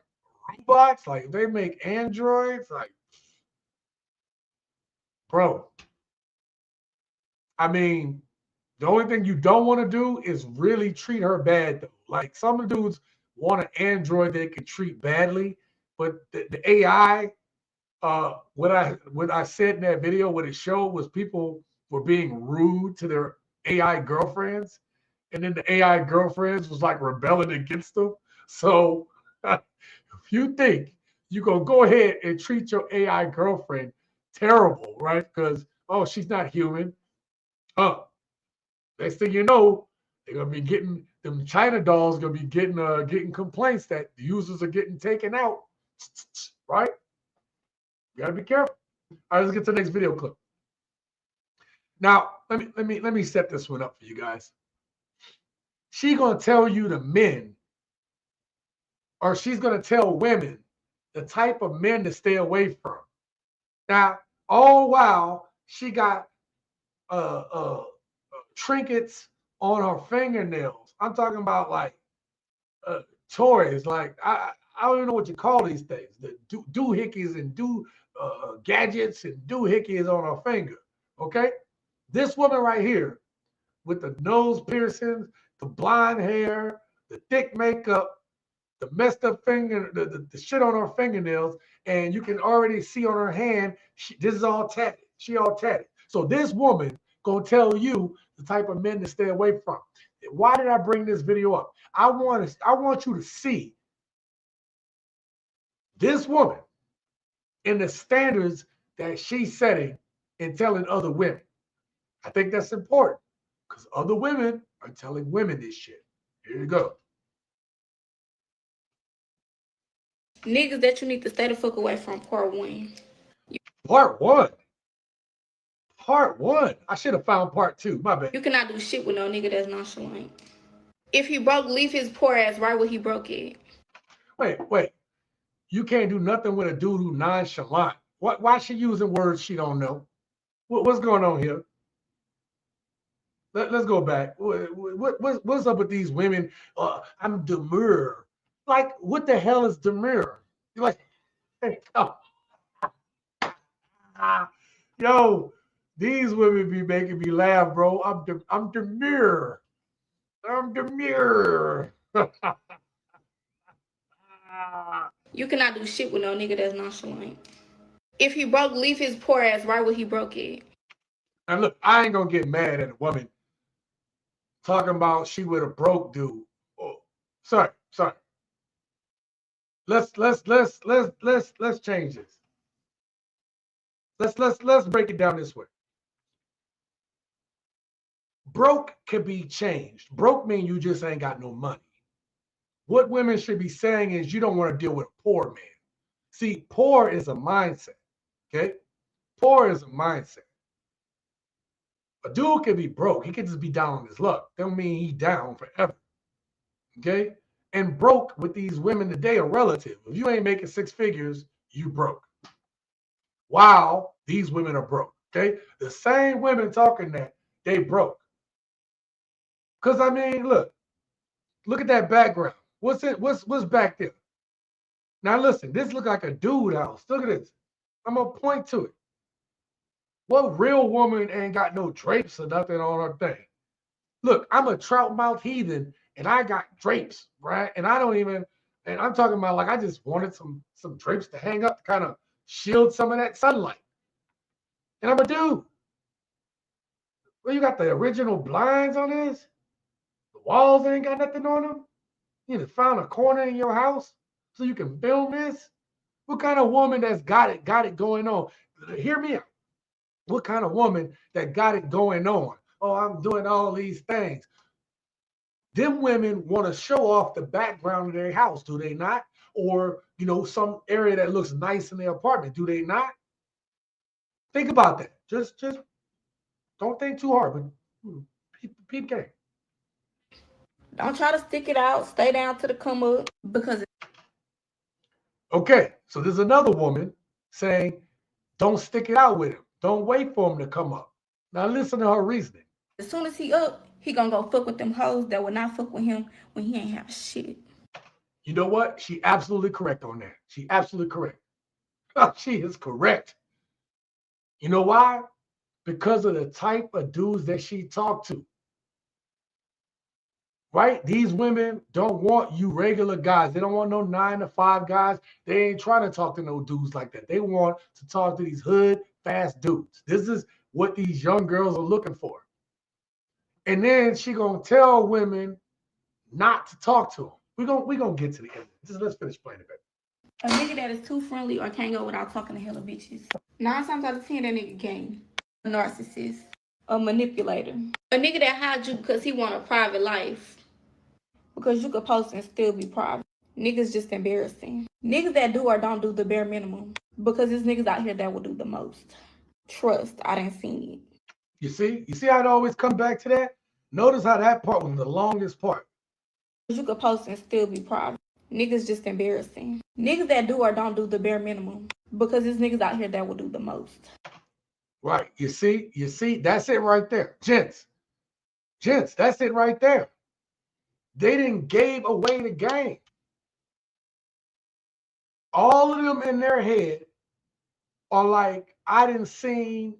Speaker 2: robots, like if they make androids, like, bro, I mean, the only thing you don't want to do is really treat her bad, though. Like some dudes want an android they can treat badly, but the AI, what I said in that video, what it showed was people were being rude to their AI girlfriends, and then the AI girlfriends was like rebelling against them. So if you think you're gonna go ahead and treat your AI girlfriend terrible, right? Because she's not human. Next thing you know, they're gonna be getting them China dolls. Gonna be getting complaints that the users are getting taken out. Right? You gotta be careful. All right, let's get to the next video clip. Now, let me set this one up for you guys. She gonna tell you the men, or she's gonna tell women the type of men to stay away from. Now, all while she got trinkets on her fingernails. I'm talking about like toys. Like I don't even know what you call these things. The doohickeys and gadgets and doohickeys on her finger. Okay, this woman right here with the nose piercings, the blonde hair, the thick makeup, the messed up finger, the shit on her fingernails, and you can already see on her hand. This is all tatted. She all tatted. So this woman gonna tell you the type of men to stay away from. Why did I bring this video up? I want you to see this woman in the standards that she's setting and telling other women. I think that's important because other women are telling women this shit. Here you go.
Speaker 8: Niggas that you need to stay the fuck away from, part one.
Speaker 2: Part one. Part one. I should have found part two. My bad.
Speaker 8: You cannot do shit with no nigga that's nonchalant. If he broke, leave his poor ass right where he broke it.
Speaker 2: Wait. You can't do nothing with a dude who nonchalant. Why she using words she don't know? What's going on here? Let's go back. What's up with these women? I'm demure. Like, what the hell is demure? You're like, hey, yo, these women be making me laugh, bro. I'm demure. I'm demure.
Speaker 8: You cannot do shit with no nigga that's nonchalant. If he broke, leave his poor ass right where he broke it.
Speaker 2: And look, I ain't gonna get mad at a woman talking about she with a broke dude. Oh, sorry. Let's change this. Let's break it down this way. Broke can be changed. Broke means you just ain't got no money. What women should be saying is you don't want to deal with a poor man. See, poor is a mindset. Okay? Poor is a mindset. A dude can be broke. He can just be down on his luck. Don't mean he's down forever. Okay? And broke with these women today are relative. If you ain't making 6 figures, you broke. Wow, these women are broke. Okay, the same women talking that they broke. Because I mean, look at that background. What's it? What's back there? Now listen, this look like a dude house. Look at this. I'm gonna point to it. What real woman ain't got no drapes or nothing on her thing? Look, I'm a trout mouth heathen and I got drapes, right? And I don't even, and I'm talking about like I just wanted some drapes to hang up to kind of shield some of that sunlight. And I'm a dude. Well, you got the original blinds on this? The walls ain't got nothing on them? You just found a corner in your house so you can film this? What kind of woman that's got it going on? Hear me out. What kind of woman that got it going on? Oh, I'm doing all these things. Them women want to show off the background of their house, do they not? Or, some area that looks nice in their apartment, do they not? Think about that. Just don't think too hard, but peep game.
Speaker 8: Don't try to stick it out. Stay down to the come up because.
Speaker 2: Okay, so there's another woman saying, don't stick it out with him. Don't wait for him to come up. Now listen to her reasoning.
Speaker 8: As soon as he up, he gonna go fuck with them hoes that will not fuck with him when he ain't have shit.
Speaker 2: You know what? She absolutely correct on that. She absolutely correct. She is correct. You know why? Because of the type of dudes that she talked to. Right? These women don't want you regular guys. They don't want no 9-to-5 guys. They ain't trying to talk to no dudes like that. They want to talk to these hood, fast dudes. This is what these young girls are looking for. And then she gonna tell women not to talk to them. We gonna get to the end. Just let's finish playing it back.
Speaker 8: A nigga that is too friendly or can't go without talking to hella bitches. 9 times out of 10, that nigga game. A narcissist. A manipulator. A nigga that hides you because he want a private life. Because you could post and still be private. Niggas just embarrassing. Niggas that do or don't do the bare minimum. Because there's niggas out here that will do the most. Trust, I didn't see it.
Speaker 2: You see how it always come back to that? Notice how that part was the longest part.
Speaker 8: You could post and still be private. Niggas just embarrassing. Niggas that do or don't do the bare minimum. Because there's niggas out here that will do the most.
Speaker 2: Right. You see, that's it right there. Gents, that's it right there. They didn't gave away the game. All of them in their head are like, I didn't see,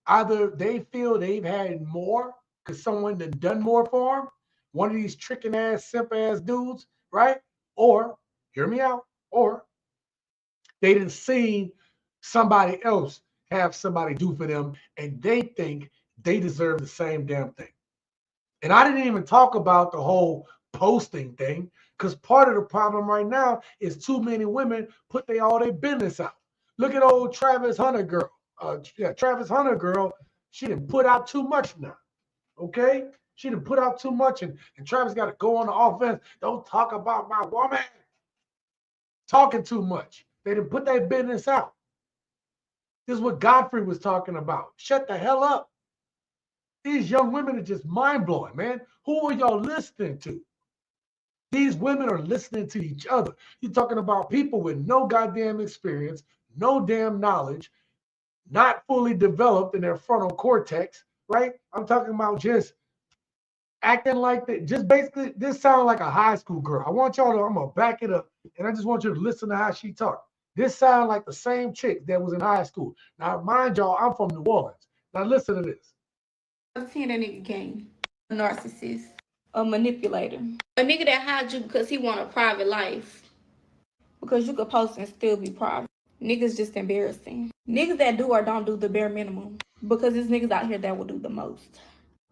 Speaker 2: either they feel they've had more because someone done more for them. One of these tricking ass, simp ass dudes, right? Or, hear me out, or they didn't see somebody else have somebody do for them and they think they deserve the same damn thing. And I didn't even talk about the whole posting thing, because part of the problem right now is too many women put all their business out. Look at old Travis Hunter girl. Travis Hunter girl, she didn't put out too much now. Okay? She didn't put out too much, and Travis got to go on the offense. Don't talk about my woman. Talking too much. They didn't put their business out. This is what Godfrey was talking about. Shut the hell up. These young women are just mind-blowing, man. Who are y'all listening to? These women are listening to each other. You're talking about people with no goddamn experience, no damn knowledge, not fully developed in their frontal cortex, right? I'm talking about just acting like that. Just basically, this sounds like a high school girl. I want y'all to, I'm going to back it up, and I just want you to listen to how she talked. This sounds like the same chick that was in high school. Now, mind y'all, I'm from New Orleans. Now, listen to this.
Speaker 8: I've seen that nigga game. A narcissist. A manipulator. A nigga that hides you because he want a private life. Because you could post and still be private. Niggas just embarrassing. Niggas that do or don't do the bare minimum. Because there's niggas out here that will do the most.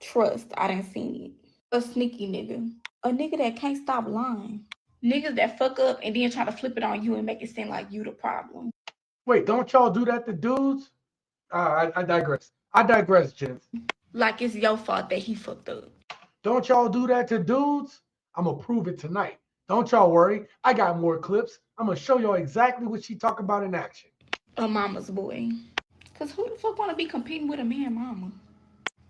Speaker 8: Trust, I didn't see it. A sneaky nigga. A nigga that can't stop lying. Niggas that fuck up and then try to flip it on you and make it seem like you the problem.
Speaker 2: Wait, don't y'all do that to dudes? I digress. I digress, gents.
Speaker 8: Like it's your fault that he fucked up.
Speaker 2: Don't y'all do that to dudes? I'm going to prove it tonight. Don't y'all worry. I got more clips. I'm going to show y'all exactly what she talking about in action.
Speaker 8: A mama's boy. Because who the fuck want to be competing with a man mama?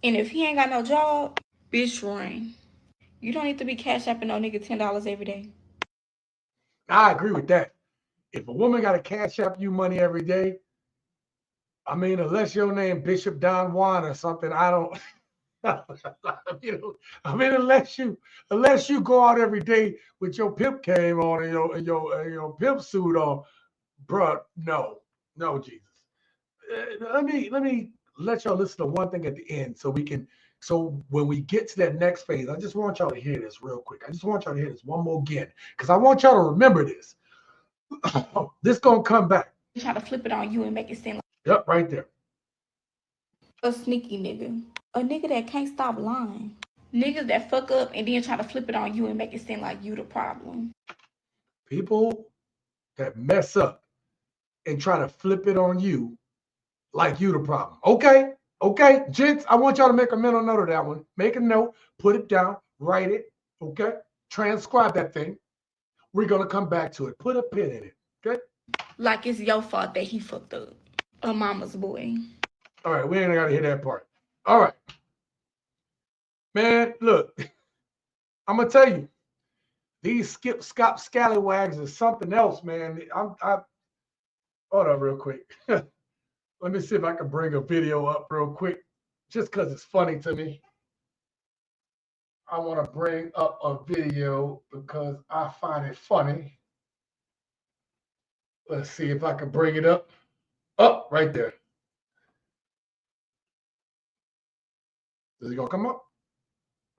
Speaker 8: And if he ain't got no job, bitch run. You don't need to be cash apping no nigga $10 every day.
Speaker 2: I agree with that. If a woman got to cash up you money every day, I mean, unless your name Bishop Don Juan or something, I don't. I mean, unless you go out every day with your pimp game on and your pimp suit on, bruh, no, Jesus. Let me let y'all listen to one thing at the end so we can. So when we get to that next phase, I just want y'all to hear this real quick. I just want y'all to hear this one more again because I want y'all to remember this. This gonna come back.
Speaker 8: Try to flip it on you and make it seem like
Speaker 2: Yep, right there.
Speaker 8: a sneaky nigga. A nigga that can't stop lying. Niggas that fuck up and then try to flip it on you and make it seem like you the problem.
Speaker 2: People that mess up and try to flip it on you like you the problem. Okay, gents, I want y'all to make a mental note of that one. Make a note, put it down, write it, okay? Transcribe that thing. We're going to come back to it. Put a pin in it, okay? Like
Speaker 8: it's your fault that he fucked up. A mama's boy.
Speaker 2: All right, we ain't got to hear that part. All right. Man, look, I'm going to tell you, these skip, scop, scallywags is something else, man. I hold on real quick. Let me see if I can bring a video up real quick, just because it's funny to me. I want to bring up a video because I find it funny. Let's see if I can bring it up. Up right there. Is it going to come up?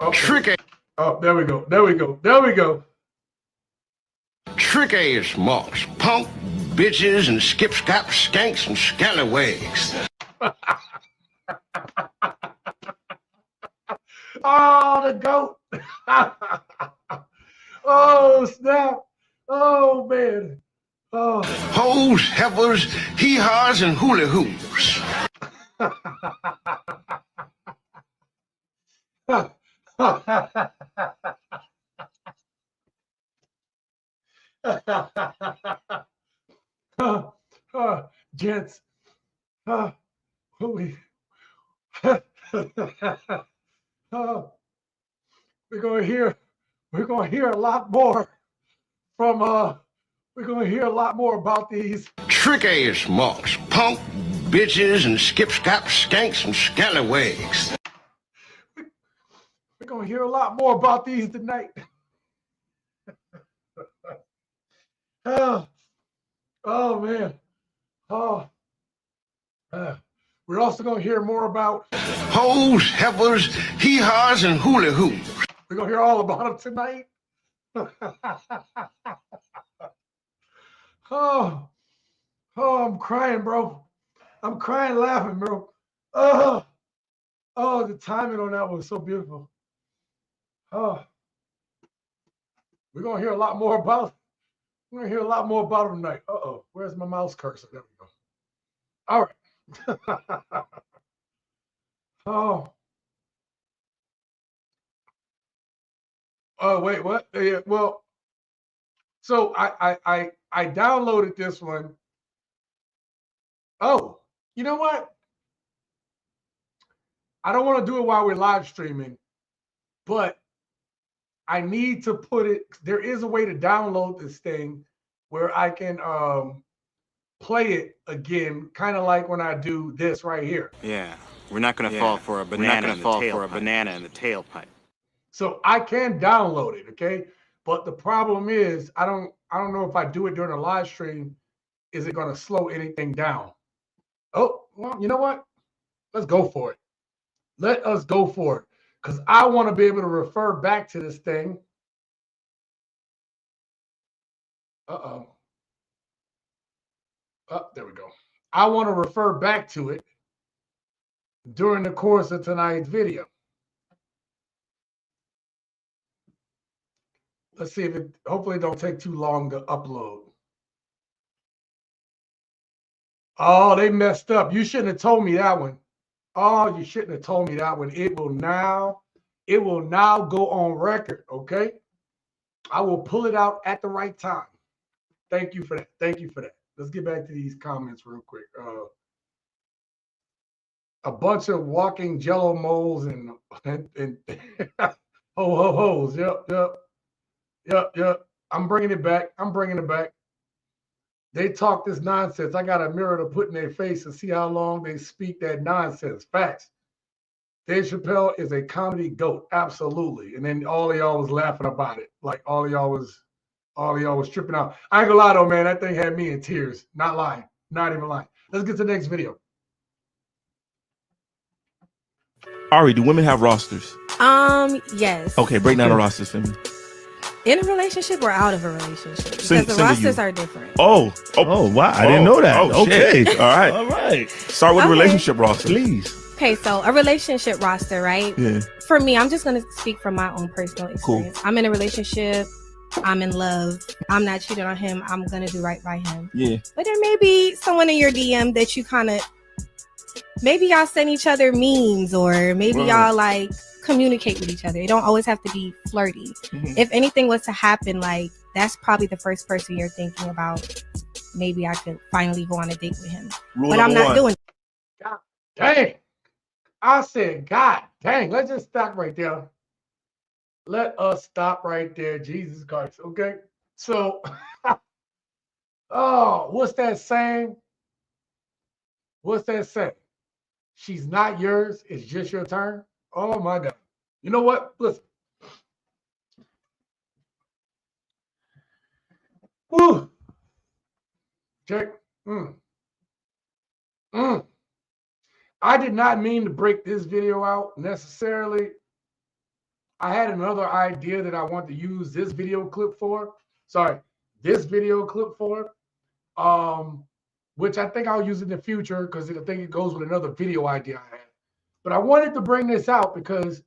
Speaker 2: Okay.
Speaker 9: Tricky.
Speaker 2: Oh, there we go. There we go. There we go.
Speaker 9: Tricky as marks. Punk, bitches, and skip-scap, skanks, and scallywags.
Speaker 2: Oh, the goat. Oh, snap. Oh, man. Oh.
Speaker 9: Hoes, heifers, hee-haws, and hula-hoos.
Speaker 2: Gents, we're gonna hear a lot more from we're gonna hear a lot more about these
Speaker 9: Tricky as marks. Punk, bitches, and skip-scap, skanks, and scallywags.
Speaker 2: We're gonna hear a lot more about these tonight. Oh man. We're also going to hear more about
Speaker 9: hoes, heifers, hee-haws, and hula-hoos.
Speaker 2: We're going to hear all about them tonight. Oh, I'm crying, bro. I'm crying, laughing, bro. Oh, the timing on that was so beautiful. Oh, we're going to hear a lot more about. We're going to hear a lot more about them tonight. Uh-oh, where's my mouse cursor? There we go. All right. Oh, wait, what? Yeah, well, so I downloaded this one. Oh, you know what? I don't want to do it while we're live streaming, but I need to put it. There is a way to download this thing where I can play it again, kind of like when I do this right here.
Speaker 10: Yeah, we're not going to fall for a banana in the tailpipe.
Speaker 2: So I can download it, okay? But the problem is, I don't know if I do it during a live stream, is it going to slow anything down? Oh, well, you know what? Let's go for it. Let us go for it, because I want to be able to refer back to this thing. Uh-oh. Oh, there we go. I want to refer back to it during the course of tonight's video. Let's see if it, hopefully it don't take too long to upload. Oh, they messed up. You shouldn't have told me that one. Oh, you shouldn't have told me that one. It will now go on record, okay? I will pull it out at the right time. Thank you for that. Thank you for that. Let's get back to these comments real quick. A bunch of walking jello moles and ho ho ho's. Yep. I'm bringing it back. I'm bringing it back. They talk this nonsense. I got a mirror to put in their face and see how long they speak that nonsense. Facts. Dave Chappelle is a comedy goat, absolutely. And then all of y'all was laughing about it. Like all of y'all was tripping out. I ain't gonna lie though, man. That thing had me in tears. Not lying. Not even lying. Let's get to the next video.
Speaker 11: Ari, do women have rosters?
Speaker 12: Yes.
Speaker 11: Okay, break down the rosters for me.
Speaker 12: In a relationship or out of a relationship? Because the rosters are different.
Speaker 11: Oh,
Speaker 5: wow. I didn't know that.
Speaker 11: Oh,
Speaker 5: Okay.
Speaker 11: shit. All right.
Speaker 5: All right.
Speaker 11: Start with a relationship roster.
Speaker 5: Please.
Speaker 12: Okay, so a relationship roster, right?
Speaker 11: Yeah.
Speaker 12: For me, I'm just going to speak from my own personal experience.
Speaker 11: Cool.
Speaker 12: I'm in a relationship. I'm in love. I'm not cheating on him. I'm going to do right by him.
Speaker 11: Yeah.
Speaker 12: But there may be someone in your DM that you kind of, maybe y'all send each other memes or maybe y'all like communicate with each other. It don't always have to be flirty.
Speaker 11: Mhm.
Speaker 12: If anything was to happen, like that's probably the first person you're thinking about. Maybe I could finally go on a date with him.
Speaker 11: Rule
Speaker 12: But I'm
Speaker 11: number
Speaker 12: not
Speaker 11: one.
Speaker 12: doing it.
Speaker 2: God dang. I said, God dang. Let's just stop right there. Let us stop right there. Jesus Christ. Okay. So, oh, what's that saying? What's that saying? She's not yours. It's just your turn. Oh my God. You know what? Listen. Woo. Check. I did not mean to break this video out necessarily. I had another idea that I want to use this video clip for. This video clip for. Which I think I'll use in the future because I think it goes with another video idea I had. But I wanted to bring this out because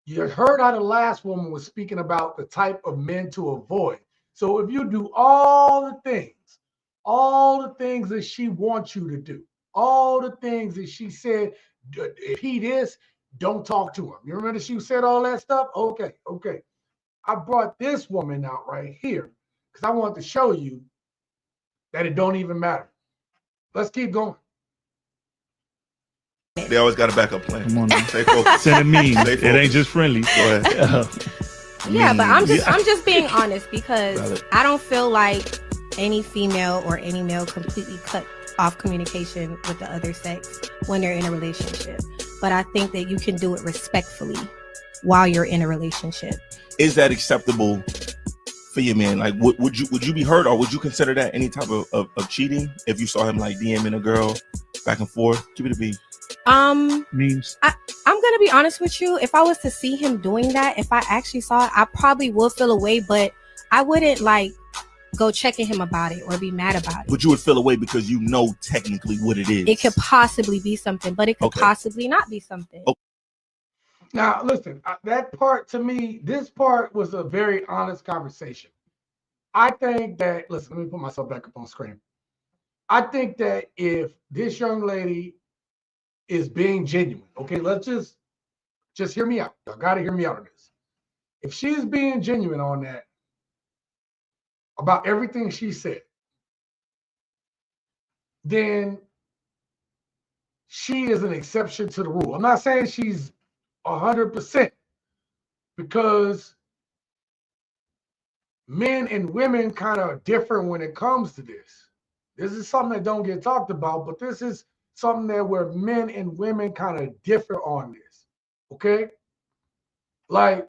Speaker 2: you heard how the last woman was speaking about the type of men to avoid. So if you do all the things that she wants you to do, all the things that she said, if he this, don't talk to him. You remember she said all that stuff? Okay. I brought this woman out right here because I want to show you that it don't even matter. Let's keep going.
Speaker 11: They always got a backup plan.
Speaker 5: Come on now.
Speaker 11: Stay focused.
Speaker 5: Send a meme.
Speaker 11: Stay
Speaker 5: It ain't
Speaker 11: focused.
Speaker 5: just friendly.
Speaker 11: Go ahead.
Speaker 12: Yeah, but I'm just being honest because
Speaker 11: Valid.
Speaker 12: I don't feel like any female or any male completely cut off communication with the other sex when they're in a relationship. But I think that you can do it respectfully while you're in a relationship.
Speaker 11: Is that acceptable for your man? Like, would you be hurt or would you consider that any type of cheating if you saw him like DMing a girl back and forth? Keep it a beat.
Speaker 5: Memes.
Speaker 12: I'm gonna be honest with you. If I was to see him doing that, if I actually saw it, I probably would feel away, but I wouldn't like go checking him about it or be mad about it.
Speaker 11: But you would feel away because you know technically what it is.
Speaker 12: It could possibly be something, but it could possibly not be something.
Speaker 11: Okay.
Speaker 2: Now, listen, that part to me, this part was a very honest conversation. I think that, listen, let me put myself back up on screen. I think that if this young lady is being genuine, okay, let's just hear me out. Y'all got to hear me out on this. If she's being genuine on that, about everything she said, then she is an exception to the rule. I'm not saying she's 100% because men and women kind of different when it comes to this. This is something that don't get talked about, but this is something that where men and women kind of differ on this. Okay? Like,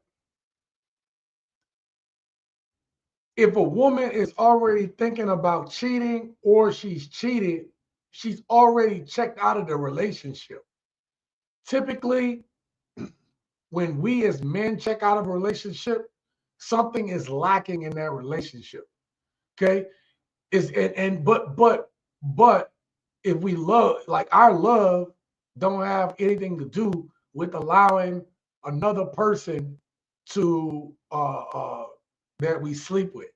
Speaker 2: if a woman is already thinking about cheating or she's cheated, she's already checked out of the relationship. Typically, when we as men check out of a relationship, something is lacking in that relationship. Okay? But if we love, like our love don't have anything to do with allowing another person to that we sleep with.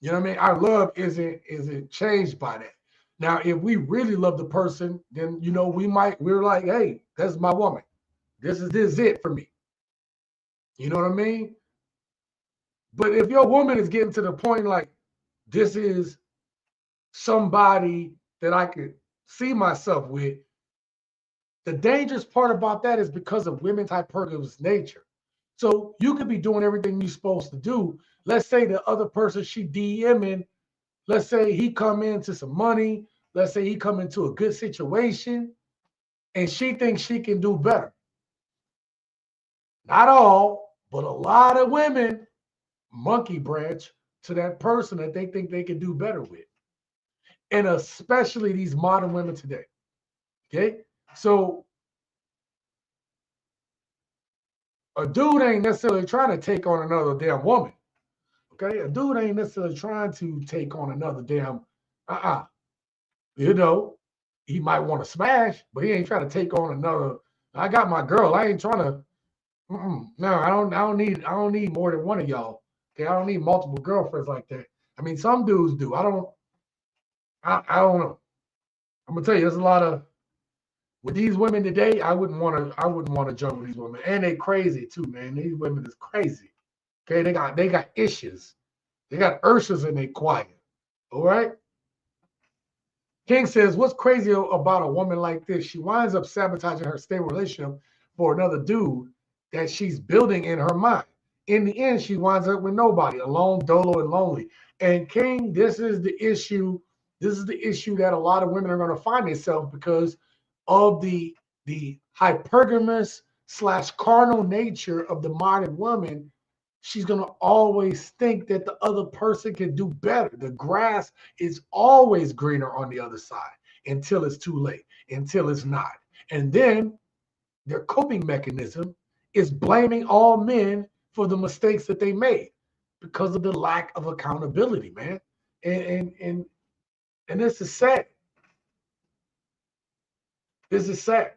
Speaker 2: You know what I mean? Our love isn't changed by that. Now, if we really love the person, then you know we're like, hey, that's my woman. This is it for me. You know what I mean? But if your woman is getting to the point like this is somebody that I could see myself with, the dangerous part about that is because of women's hypergamous nature. So you could be doing everything you're supposed to do, let's say the other person she DMing, let's say he come into some money, let's say he come into a good situation, and she thinks she can do better. Not all, but a lot of women monkey branch to that person that they think they can do better with. And especially these modern women today. Okay? So a dude ain't necessarily trying to take on another damn woman. Okay? A dude ain't necessarily trying to take on another damn, You know, he might want to smash, but he ain't trying to take on another. I got my girl. I ain't trying to. No, I don't need more than one of y'all. Okay, I don't need multiple girlfriends like that. I mean, some dudes do. I don't know. I'm gonna tell you, there's a lot of with these women today. I wouldn't want to jump with these women, and they crazy too, man. These women is crazy. Okay, they got issues. They got ursas in their quiet. All right. King says, what's crazy about a woman like this? She winds up sabotaging her stable relationship for another dude that she's building in her mind. In the end, she winds up with nobody, alone, dolo, and lonely. And King, this is the issue. This is the issue that a lot of women are going to find themselves because of the hypergamous / carnal nature of the modern woman. She's going to always think that the other person can do better. The grass is always greener on the other side until it's too late, until it's not. And then their coping mechanism is blaming all men for the mistakes that they made because of the lack of accountability, man. And this is sad. This is sad.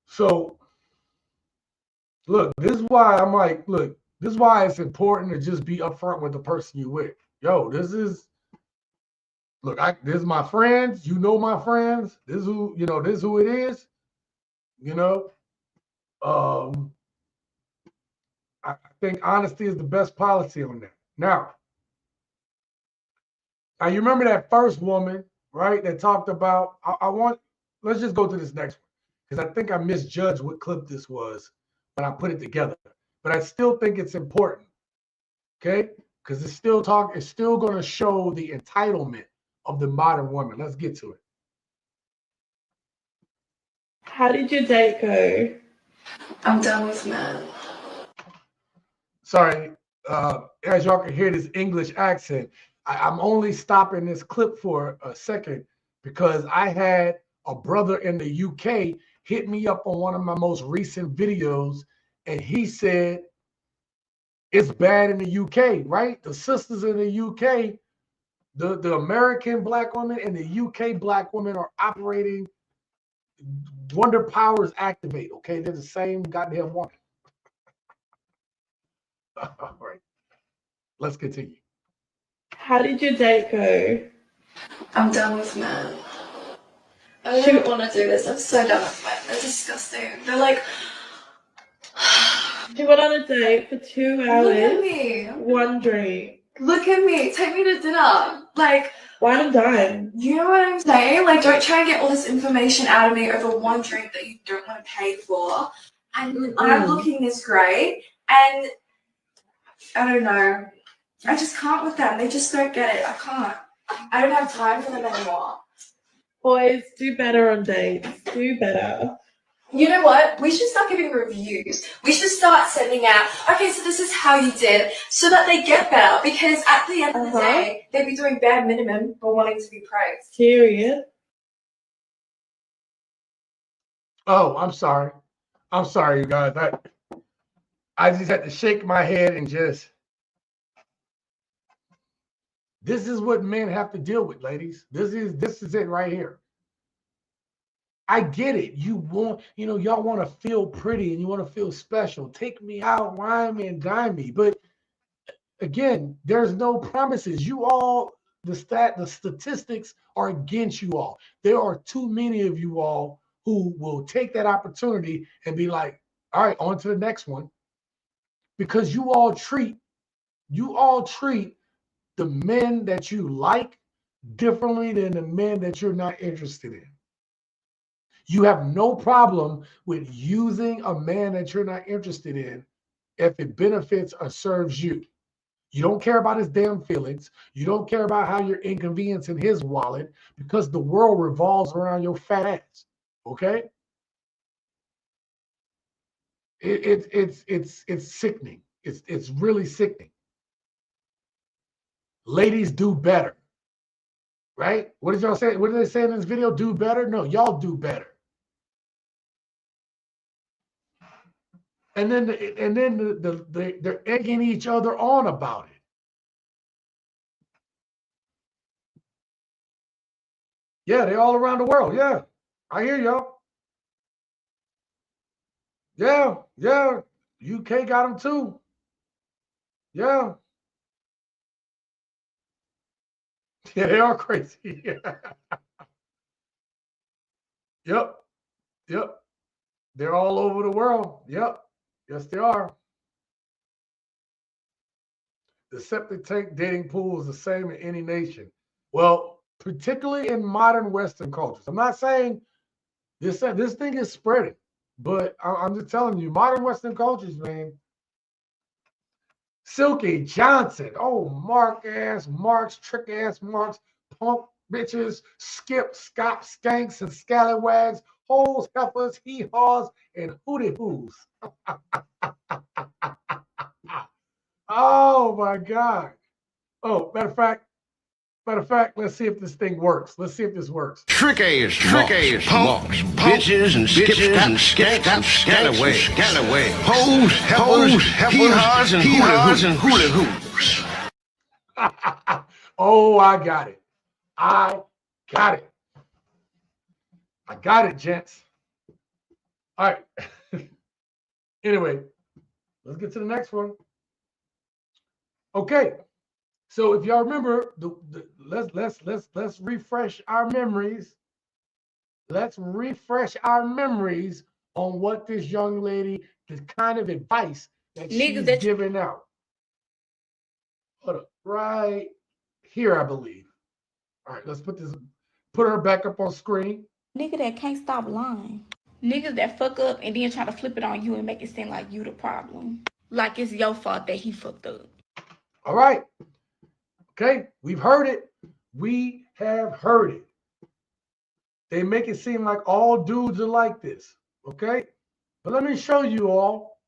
Speaker 2: So, look, this is why I'm like, look, this is why it's important to just be upfront with the person you with. Yo, this is my friends. You know my friends. This is who, this is who it is. I think honesty is the best policy on that. Now, you remember that first woman, right, that talked about, let's just go to this next one, because I think I misjudged what clip this was when I put it together. But I still think it's important, okay? Because it's still going to show the entitlement of the modern woman. Let's get to it.
Speaker 13: How did your date go?
Speaker 3: I'm done with men.
Speaker 2: Sorry, as y'all can hear this English accent, I'm only stopping this clip for a second because I had a brother in the UK hit me up on one of my most recent videos, and he said it's bad in the UK, right? The sisters in the UK, the American black women and the UK black women are operating. Wonder powers activate, okay? They're the same goddamn woman. All right, let's continue.
Speaker 13: How did your date go?
Speaker 3: I'm done with men. I don't want to do this. I'm so done with men. They're disgusting. They're like...
Speaker 13: You went on a date for 2 hours.
Speaker 3: Look at me.
Speaker 13: One drink.
Speaker 3: Look at me. Take me to dinner. Like...
Speaker 13: Wine and dine.
Speaker 3: You know what I'm saying? Like, don't try and get all this information out of me over one drink that you don't want to pay for. And I'm looking this great. And... I don't know. I just can't with them. They just don't get it. I can't. I don't have time for them anymore.
Speaker 13: Boys, do better on dates. Do better.
Speaker 3: You know what? We should start giving reviews. We should start sending out, okay, so this is how you did, so that they get better. Because at the end of the day, they'd be doing bare minimum for wanting to be praised.
Speaker 13: Period.
Speaker 2: Oh, I'm sorry. I'm sorry, you guys. I just had to shake my head and just... This is what men have to deal with, ladies. This is it right here. I get it. Y'all want to feel pretty and you want to feel special. Take me out, wine me and dine me. But again, there's no promises. You all, the statistics are against you all. There are too many of you all who will take that opportunity and be like, all right, on to the next one. Because you all treat the men that you like differently than the men that you're not interested in. You have no problem with using a man that you're not interested in if it benefits or serves you. You don't care about his damn feelings. You don't care about how you're inconveniencing his wallet because the world revolves around your fat ass. Okay? It's sickening. It's really sickening. Ladies, do better. Right? What did y'all say? What did they say in this video? Do better? No, y'all do better. And then they're egging each other on about it. Yeah, they're all around the world. Yeah, I hear y'all. Yeah, yeah. UK got them too. Yeah. Yeah, they are crazy. Yep. Yep. They're all over the world. Yep. Yes, they are. The septic tank dating pool is the same in any nation. Well, particularly in modern Western cultures. I'm not saying this thing is spreading, but I'm just telling you, modern Western cultures, man. Silky Johnson. Oh, Marks, trick ass Marks, punk bitches, skip, scop, skanks, and scallywags, hoes, heifers, hee-haws, and hooty-hoos. Oh my God. Oh, matter of fact, let's see if this thing works. Let's see if this works.
Speaker 9: Trick ass, punks, bitches, and skanks, and scallyway, hoes, heifers, hee-haws, and hooty-hoos.
Speaker 2: Oh, I got it. I got it, gents. All right. Anyway, let's get to the next one. Okay. So if y'all remember, let's refresh our memories. Let's refresh our memories on what this young lady, the kind of advice that she's giving out. Hold up, right here, I believe. All right, let's put her back up on screen.
Speaker 8: Nigga that can't stop lying. Niggas that fuck up and then try to flip it on you and make it seem like you the problem. Like it's your fault that he fucked up.
Speaker 2: All right. Okay, we've heard it. We have heard it. They make it seem like all dudes are like this. Okay? But let me show you all.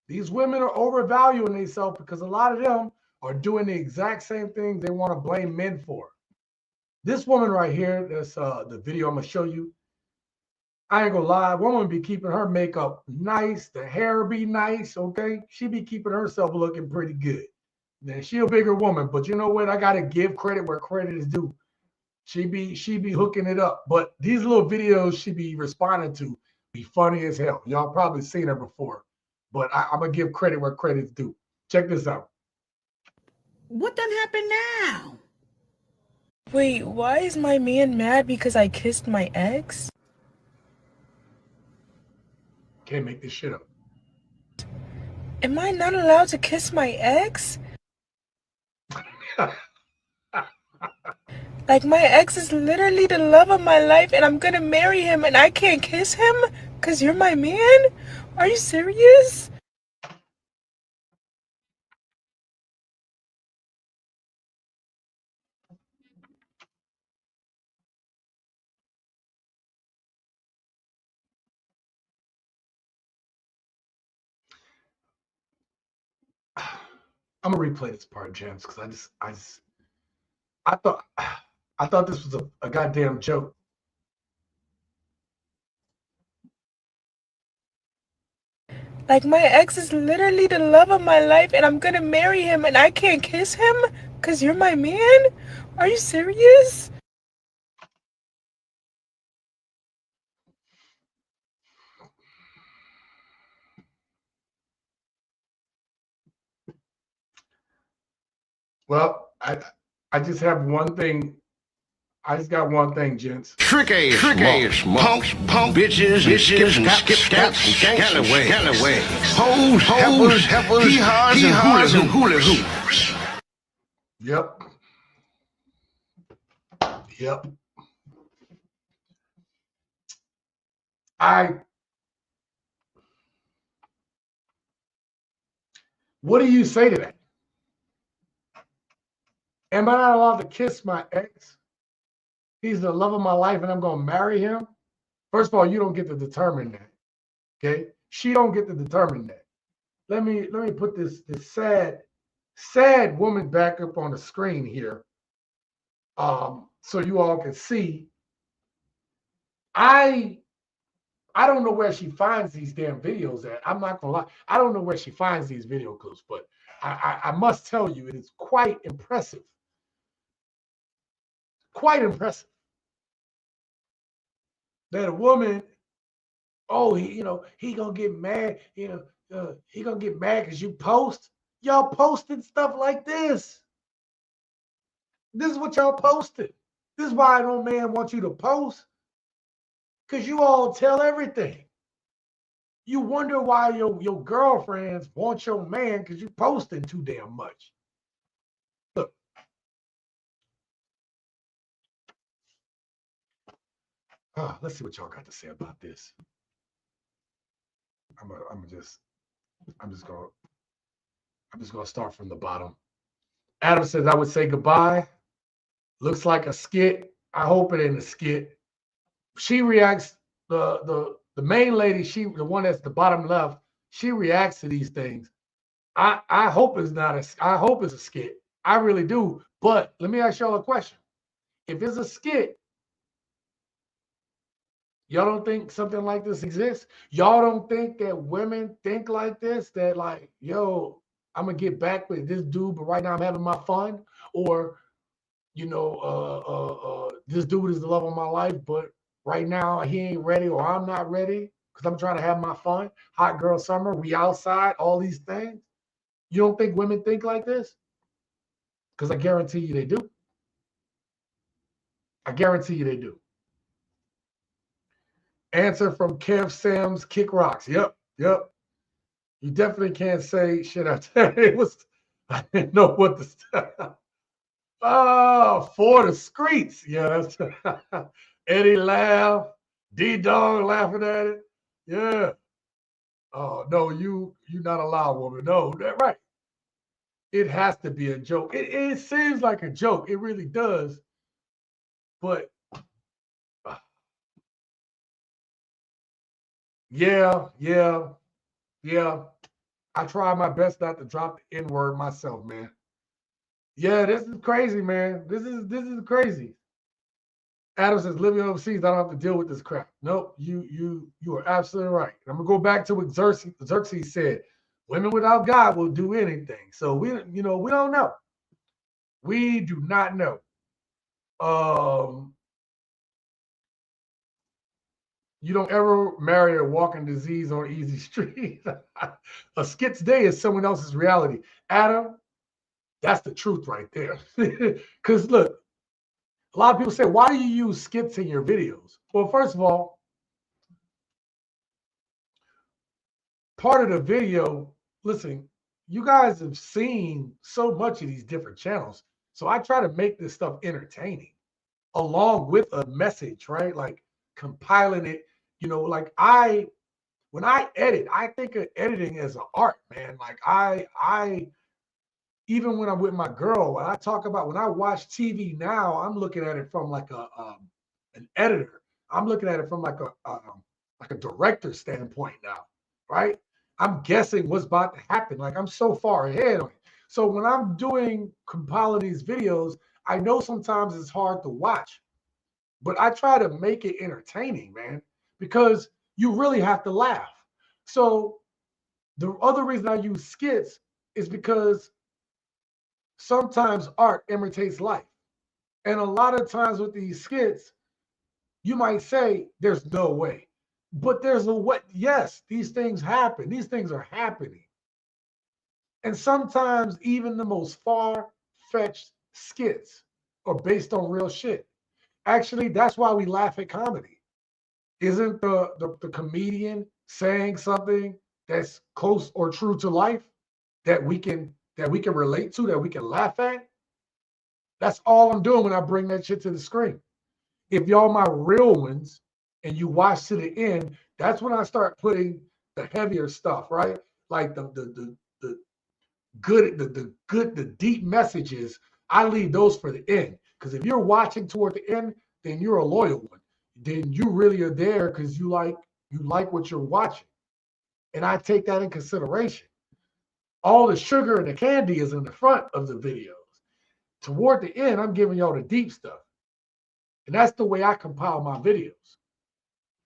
Speaker 2: These women are overvaluing themselves because a lot of them are doing the exact same thing they want to blame men for. This woman right here, that's the video I'm going to show you. I ain't gonna lie, woman be keeping her makeup nice, the hair be nice, okay? She be keeping herself looking pretty good. Now, she a bigger woman, but you know what? I gotta give credit where credit is due. She be hooking it up. But these little videos she be responding to be funny as hell. Y'all probably seen her before. But I'm gonna give credit where credit is due. Check this out.
Speaker 14: What done happened now?
Speaker 15: Wait, why is my man mad because I kissed my ex?
Speaker 2: Can't make this shit up.
Speaker 15: Am I not allowed to kiss my ex? Like, my ex is literally the love of my life and I'm gonna marry him and I can't kiss him? Cause you're my man? Are you serious?
Speaker 2: I'm gonna replay this part, James, because I thought this was a goddamn joke.
Speaker 15: Like, my ex is literally the love of my life and I'm gonna marry him and I can't kiss him? Cause you're my man? Are you serious?
Speaker 2: Well, I just have one thing. I just got one thing, gents.
Speaker 9: Trick ass, punks, bitches, and skanks, scallyway, hoes, heifers, hee-haws, and hooty-hoos.
Speaker 2: Yep. What do you say to that? Am I not allowed to kiss my ex? He's the love of my life and I'm going to marry him? First of all, you don't get to determine that. Okay? She don't get to determine that. Let me put this sad woman back up on the screen here. So you all can see. I don't know where she finds these damn videos at. I'm not gonna lie. I don't know where she finds these video clips, but I must tell you, it is quite impressive. Quite impressive. That a woman, oh, he gonna get mad, he gonna get mad because you post. Y'all posted stuff like this. This is what y'all posted. This is why no man wants you to post. Because you all tell everything. You wonder why your girlfriends want your man because you posting too damn much. Look. Let's see what y'all got to say about this. I'm just gonna start from the bottom. Adam says, I would say goodbye. Looks like a skit. I hope it ain't a skit. She reacts, the main lady, the one that's the bottom left, she reacts to these things. I hope it's I hope it's a skit. I really do. But let me ask y'all a question. If it's a skit, y'all don't think something like this exists? Y'all don't think that women think like this? That like, yo, I'm gonna get back with this dude, but right now I'm having my fun? Or, this dude is the love of my life, but right now he ain't ready, or I'm not ready because I'm trying to have my fun. Hot girl summer, we outside, all these things. You don't think women think like this? Because I guarantee you they do. I guarantee you they do. Answer from Kev Sam's Kick Rocks. Yep. You definitely can't say shit out there. I didn't know what to say. Oh, for the streets. Yeah, that's Eddie laugh. D-Dog laughing at it. Yeah. Oh, no, you're not allowed, woman. No, that's right. It has to be a joke. It seems like a joke. It really does. But yeah. I try my best not to drop the N-word myself, man. Yeah, this is crazy, man. This is crazy. Adam says, living overseas, I don't have to deal with this crap. Nope, you are absolutely right. I'm gonna go back to what Xerxes said. Women without God will do anything. So we don't know. We do not know. You don't ever marry a walking disease on easy street. A skit's day is someone else's reality. Adam, that's the truth right there. Because look, a lot of people say, why do you use skits in your videos? Well, first of all, part of the video, listen, you guys have seen so much of these different channels. So I try to make this stuff entertaining along with a message, right? Like compiling it, like when I edit, I think of editing as an art, man. Like I even when I'm with my girl, when I watch TV now, I'm looking at it from like an editor. I'm looking at it from like a director standpoint now, right? I'm guessing what's about to happen. Like I'm so far ahead on it. So when I'm compiling these videos, I know sometimes it's hard to watch, but I try to make it entertaining, man, because you really have to laugh. So the other reason I use skits is because sometimes art imitates life. And a lot of times with these skits, you might say there's no way. But there's a way. Yes, these things happen. These things are happening. And sometimes even the most far-fetched skits are based on real shit. Actually, that's why we laugh at comedy. Isn't the comedian saying something that's close or true to life that we can relate to, that we can laugh at? That's all I'm doing when I bring that shit to the screen. If y'all my real ones and you watch to the end, that's when I start putting the heavier stuff, right? Like the the deep messages, I leave those for the end. Because if you're watching toward the end, then you're a loyal one. Then you really are there because you like what you're watching. And I take that in consideration. All the sugar and the candy is in the front of the videos. Toward the end, I'm giving y'all the deep stuff. And that's the way I compile my videos.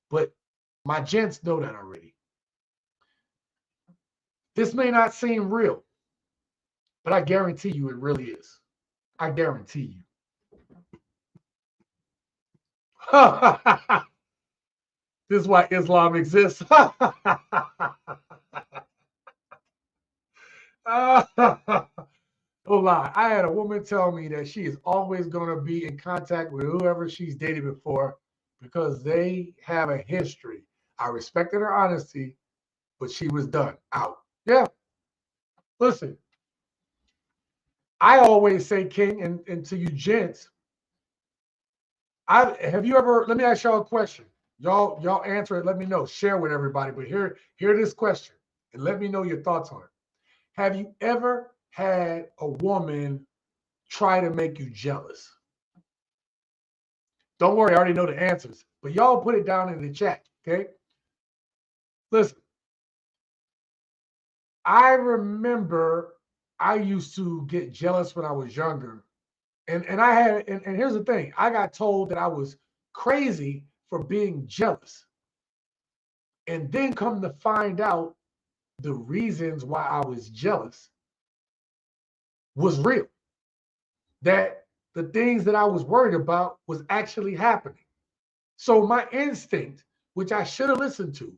Speaker 2: But my gents know that already. This may not seem real, but I guarantee you it really is. I guarantee you. This is why Islam exists. No lie. I had a woman tell me that she is always going to be in contact with whoever she's dated before because they have a history. I respected her honesty, but she was done. Out. Yeah. Listen, I always say, King, and to you gents, have you ever, let me ask y'all a question. Y'all answer it. Let me know. Share with everybody. But hear this question and let me know your thoughts on it. Have you ever had a woman try to make you jealous? Don't worry, I already know the answers, but y'all put it down in the chat, okay? Listen, I remember I used to get jealous when I was younger. And here's the thing, I got told that I was crazy for being jealous. And then come to find out the reasons why I was jealous was real. That the things that I was worried about was actually happening. So my instinct, which I should have listened to,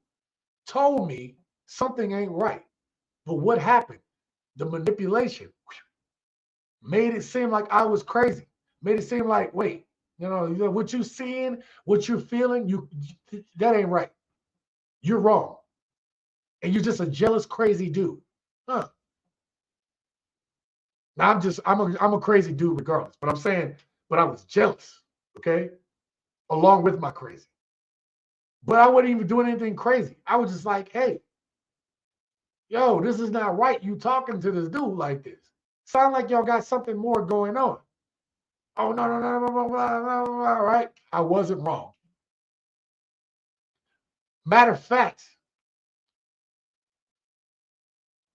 Speaker 2: told me something ain't right. But what happened? The manipulation made it seem like I was crazy. Made it seem like, wait, you know what you're seeing, what you're feeling, that ain't right. You're wrong. And you're just a jealous, crazy dude. Huh. Now I'm a crazy dude regardless, but I'm saying, but I was jealous, okay? Along with my crazy. But I wasn't even doing anything crazy. I was just like, hey, yo, this is not right. You talking to this dude like this. Sound like y'all got something more going on. Oh, no, right? I wasn't wrong. Matter of fact,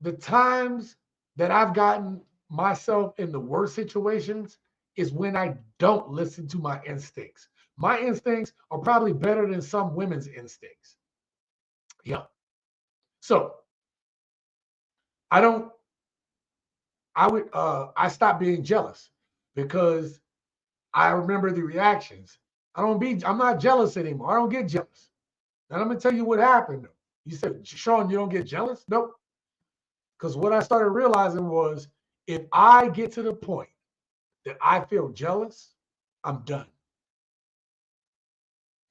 Speaker 2: the times that I've gotten myself in the worst situations is when I don't listen to my instincts. My instincts are probably better than some women's instincts. Yeah. So I stopped being jealous because I remember the reactions. I'm not jealous anymore. I don't get jealous. And I'm gonna tell you what happened. You said, Sean, you don't get jealous? Nope. Because what I started realizing was if I get to the point that I feel jealous, I'm done.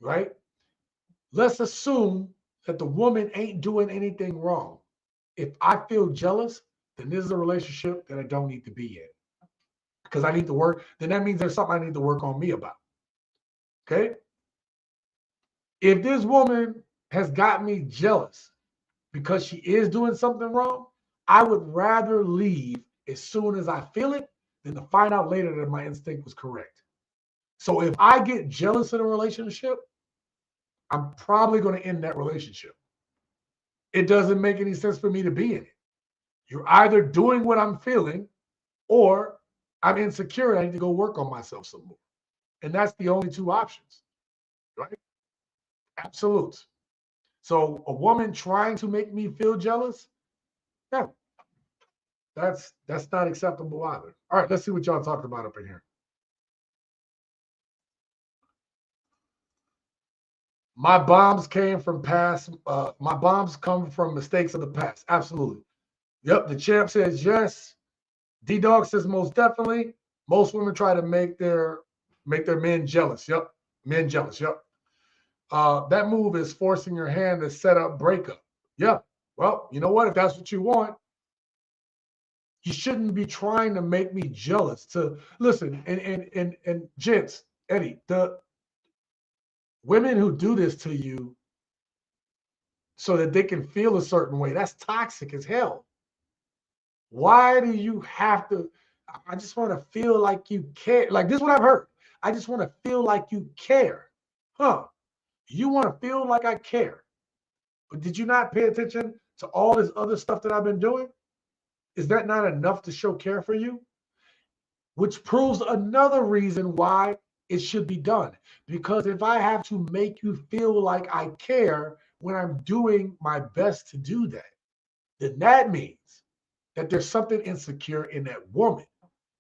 Speaker 2: Right? Let's assume that the woman ain't doing anything wrong. If I feel jealous, then this is a relationship that I don't need to be in. Because I need to work, then that means there's something I need to work on me about. Okay? If this woman has got me jealous because she is doing something wrong, I would rather leave as soon as I feel it than to find out later that my instinct was correct. So if I get jealous in a relationship, I'm probably going to end that relationship. It doesn't make any sense for me to be in it. You're either doing what I'm feeling or I'm insecure and I need to go work on myself some more. And that's the only two options, right? Absolutes. So a woman trying to make me feel jealous, yeah, that's not acceptable either. All right, let's see what y'all talking about up in here. My bombs came from past. My bombs come from mistakes of the past. Absolutely. Yep. The champ says yes. D-Dog says most definitely. Most women try to make their men jealous. Yep. Men jealous. Yep. That move is forcing your hand to set up breakup. Yeah. Well, you know what? If that's what you want, you shouldn't be trying to make me jealous. To listen, and gents, Eddie, the women who do this to you so that they can feel a certain way, that's toxic as hell. Why do you have to? I just want to feel like you care. Like this is what I've heard. I just want to feel like you care. Huh? You want to feel like I care. But did you not pay attention to all this other stuff that I've been doing? Is that not enough to show care for you? Which proves another reason why it should be done. Because if I have to make you feel like I care when I'm doing my best to do that, then that means that there's something insecure in that woman,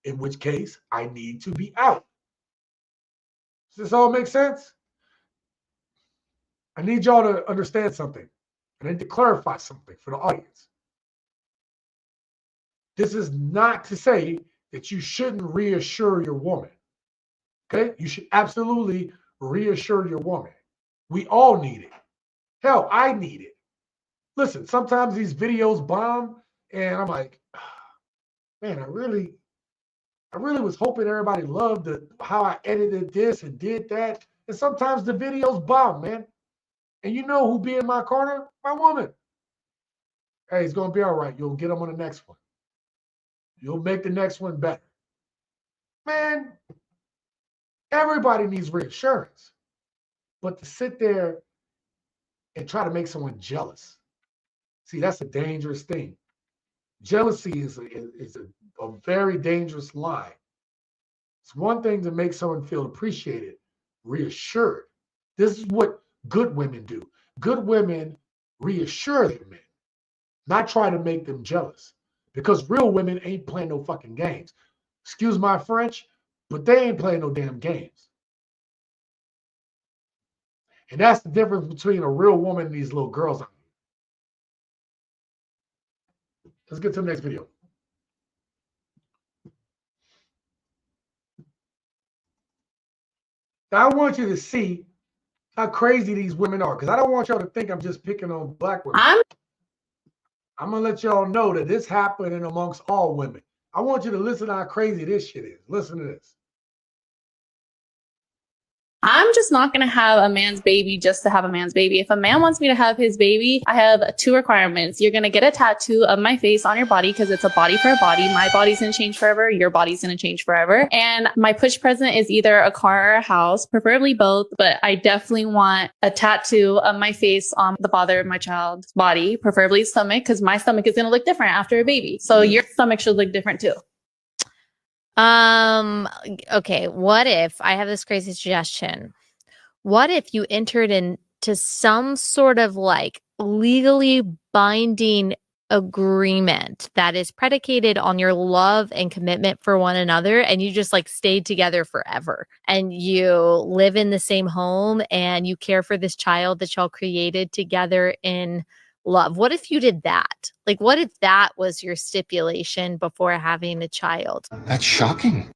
Speaker 2: in which case I need to be out. Does this all make sense? I need y'all to understand something. I need to clarify something for the audience. This is not to say that you shouldn't reassure your woman. Okay? You should absolutely reassure your woman. We all need it. Hell, I need it. Listen, sometimes these videos bomb, and I'm like, man, I really was hoping everybody loved how I edited this and did that. And sometimes the videos bomb, man. And you know who be in my corner? My woman. Hey, it's going to be all right. You'll get them on the next one. You'll make the next one better. Man, everybody needs reassurance. But to sit there and try to make someone jealous, see, that's a dangerous thing. Jealousy is a very dangerous line. It's one thing to make someone feel appreciated, reassured. This is what good women do. Good women reassure their men, not try to make them jealous. Because real women ain't playing no fucking games. Excuse my French, but they ain't playing no damn games. And that's the difference between a real woman and these little girls out here. Let's get to the next video. Now, I want you to see how crazy these women are, because I don't want y'all to think I'm just picking on black women. I'm going to let y'all know that this happening amongst all women. I want you to listen to how crazy this shit is. Listen to this.
Speaker 16: I'm just not going to have a man's baby just to have a man's baby. If a man wants me to have his baby, I have 2 requirements. You're going to get a tattoo of my face on your body because it's a body for a body. My body's going to change forever. Your body's going to change forever. And my push present is either a car or a house, preferably both. But I definitely want a tattoo of my face on the father of my child's body, preferably stomach, because my stomach is going to look different after a baby. So your stomach should look different too.
Speaker 17: Okay, what if I have this crazy suggestion? What if you entered into some sort of like legally binding agreement that is predicated on your love and commitment for one another, and you just like stayed together forever, and you live in the same home and you care for this child that y'all created together in love? What if you did that? Like, what if that was your stipulation before having a child?
Speaker 9: That's shocking.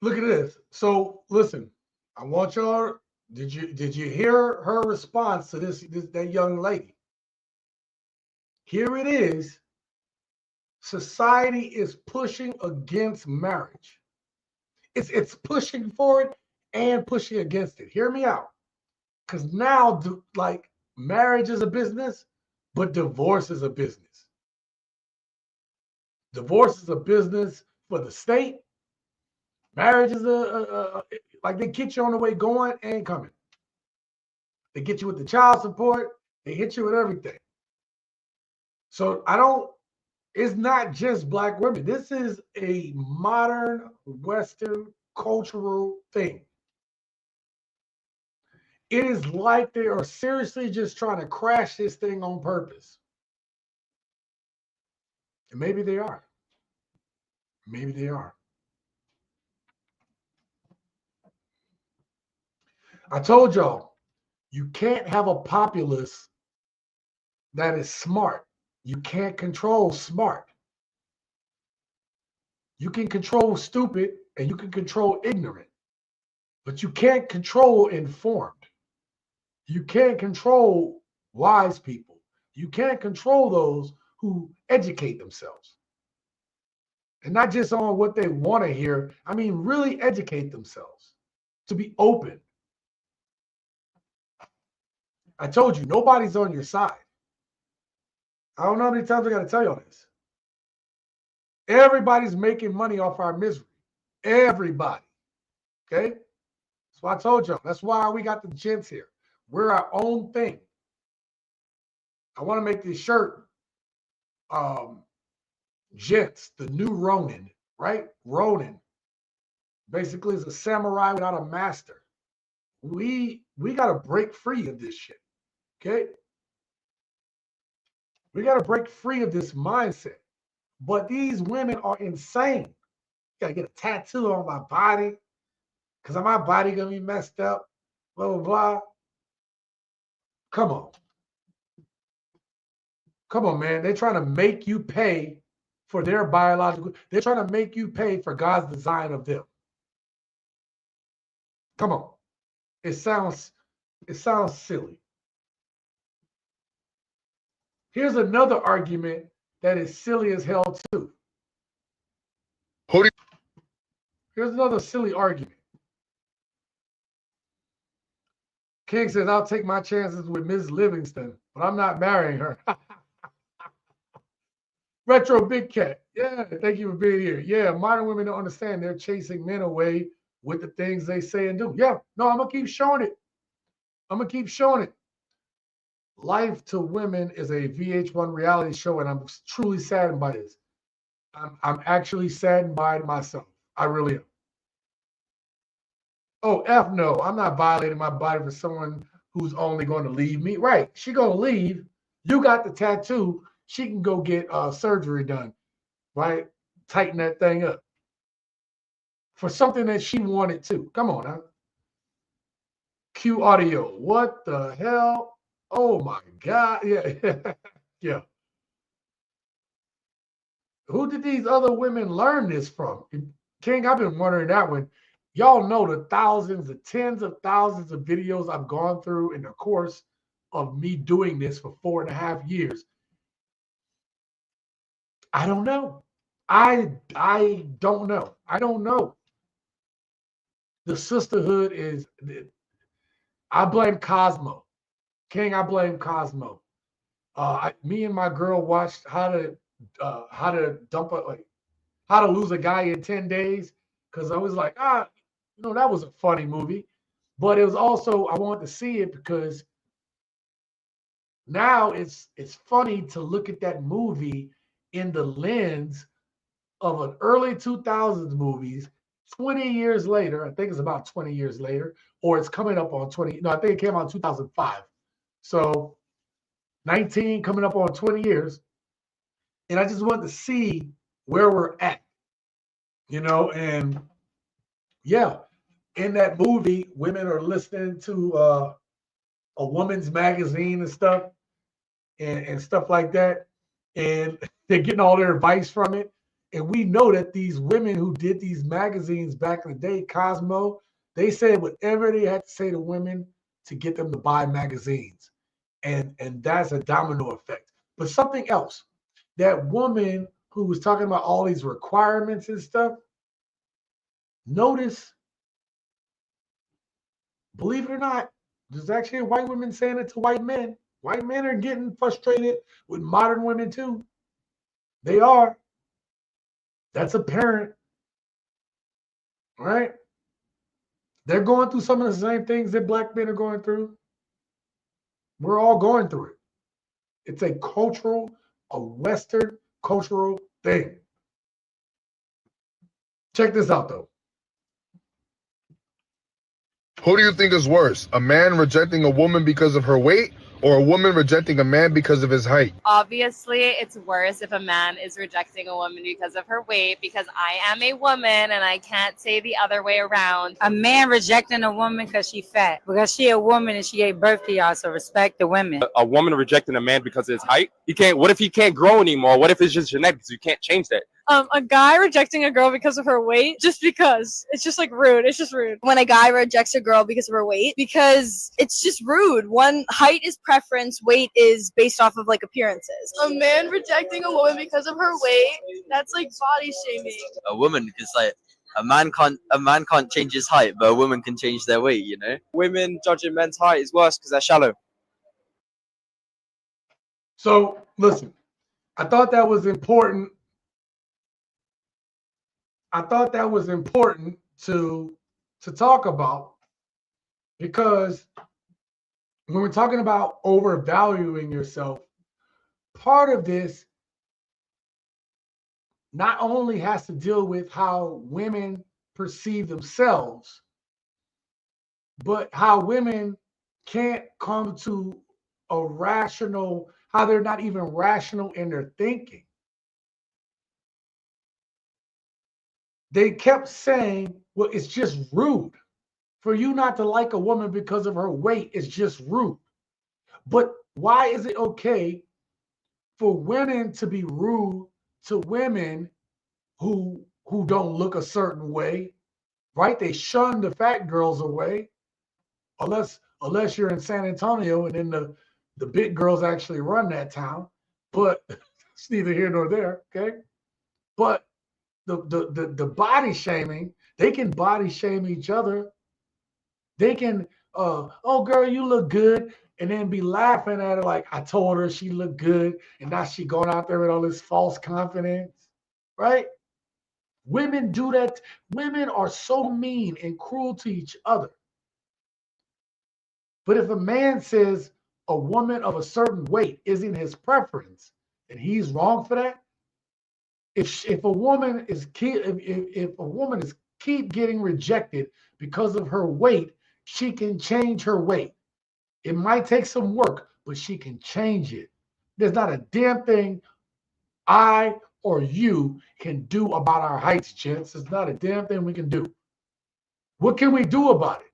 Speaker 2: Look at this. So listen, I want y'all. Did you hear her response to that young lady? Here it is. Society is pushing against marriage. It's pushing for it and pushing against it. Hear me out. Because now, like, marriage is a business, but divorce is a business. Divorce is a business for the state. Marriage is like they get you on the way going and coming. They get you with the child support. They hit you with everything. So it's not just black women. This is a modern Western cultural thing. It is like they are seriously just trying to crash this thing on purpose. And maybe they are. Maybe they are. I told y'all, you can't have a populace that is smart. You can't control smart. You can control stupid and you can control ignorant, but you can't control informed. You can't control wise people. You can't control those who educate themselves. And not just on what they want to hear. I mean, really educate themselves to be open. I told you, nobody's on your side. I don't know how many times I got to tell y'all this. Everybody's making money off our misery. Everybody. Okay? That's why I told y'all. That's why we got the gents here. We're our own thing. I want to make this shirt, gents, the new Ronin, right? Ronin basically is a samurai without a master. We got to break free of this shit. Okay? We got to break free of this mindset. But these women are insane. Got to get a tattoo on my body because my body going to be messed up, blah, blah, blah. Come on. Come on, man. They're trying to make you pay for their biological. They're trying to make you pay for God's design of them. Come on. It sounds silly. Here's another argument that is silly as hell too. Here's another silly argument. King says, I'll take my chances with Ms. Livingston, but I'm not marrying her. Retro Big Cat. Yeah, thank you for being here. Yeah, modern women don't understand. They're chasing men away with the things they say and do. Yeah, no, I'm going to keep showing it. I'm going to keep showing it. Life to Women is a VH1 reality show, and I'm truly saddened by this. I'm actually saddened by it myself. I really am. Oh, F no, I'm not violating my body for someone who's only going to leave me. Right, she going to leave. You got the tattoo. She can go get surgery done, right? Tighten that thing up for something that she wanted to. Come on, huh? Q audio. What the hell? Oh my God. Yeah. Yeah. Who did these other women learn this from? King, I've been wondering that one. Y'all know the thousands, the tens of thousands of videos I've gone through in the course of me doing this for 4.5 years. I don't know. I don't know. I don't know. The sisterhood is, I blame Cosmo. King, I blame Cosmo. Me and my girl watched how to lose a guy in 10 days. Cause I was like, that was a funny movie, but it was also, I wanted to see it because now it's funny to look at that movie in the lens of an early 2000s movies 20 years later. I think it's about 20 years later, or it's coming up on 20. No, I think it came out in 2005. So 19 coming up on 20 years. And I just wanted to see where we're at, and yeah, in that movie, women are listening to a woman's magazine and stuff and stuff like that. And they're getting all their advice from it. And we know that these women who did these magazines back in the day, Cosmo, they said whatever they had to say to women to get them to buy magazines. And that's a domino effect. But something else, that woman who was talking about all these requirements and stuff, notice, believe it or not, there's actually white women saying it to white men. White men are getting frustrated with modern women too. They are. That's apparent, right? They're going through some of the same things that black men are going through. We're all going through it. It's a Western cultural thing. Check this out, though.
Speaker 18: Who do you think is worse? A man rejecting a woman because of her weight, or a woman rejecting a man because of his height?
Speaker 19: Obviously, it's worse if a man is rejecting a woman because of her weight, because I am a woman and I can't say the other way around.
Speaker 20: A man rejecting a woman because she fat, because she a woman and she gave birth to y'all, so respect the women.
Speaker 21: A woman rejecting a man because of his height? What if he can't grow anymore? What if it's just genetics? You can't change that.
Speaker 22: A guy rejecting a girl because of her weight, just because. It's just like rude. It's just rude. When a guy rejects a girl because of her weight, because it's just rude. One, height is preference, weight is based off of like appearances. A man rejecting a woman because of her weight, that's like body shaming.
Speaker 23: A woman, because like a man can't change his height, but a woman can change their weight,
Speaker 24: Women judging men's height is worse because they're shallow.
Speaker 2: So listen, I thought that was important. I thought that was important to talk about, because when we're talking about overvaluing yourself, part of this not only has to deal with how women perceive themselves, but how women can't come to a rational, how they're not even rational in their thinking. They kept saying, well, it's just rude. For you not to like a woman because of her weight is just rude. But why is it okay for women to be rude to women who don't look a certain way, right? They shun the fat girls away, unless you're in San Antonio and then the big girls actually run that town. But it's neither here nor there, okay? But the body shaming, they can body shame each other. They can, oh girl, you look good, and then be laughing at her like, I told her she looked good, and now she going out there with all this false confidence, right? Women do that. Women are so mean and cruel to each other. But if a man says a woman of a certain weight isn't his preference, and he's wrong for that, if a woman is if a woman is keep getting rejected because of her weight, she can change her weight. It might take some work, but she can change it. There's not a damn thing I or you can do about our heights, gents. There's not a damn thing we can do. What can we do about it?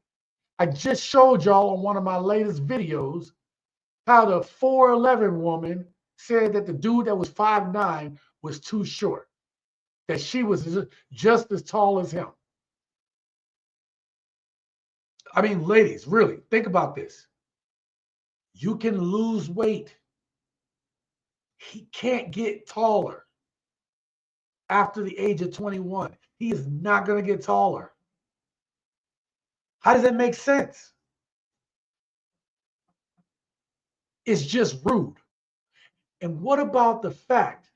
Speaker 2: I just showed y'all on one of my latest videos how the 4'11" woman said that the dude that was 5'9" was too short, that she was just as tall as him. I mean, ladies, really, think about this. You can lose weight. He can't get taller after the age of 21. He is not going to get taller. How does that make sense? It's just rude. And what about the fact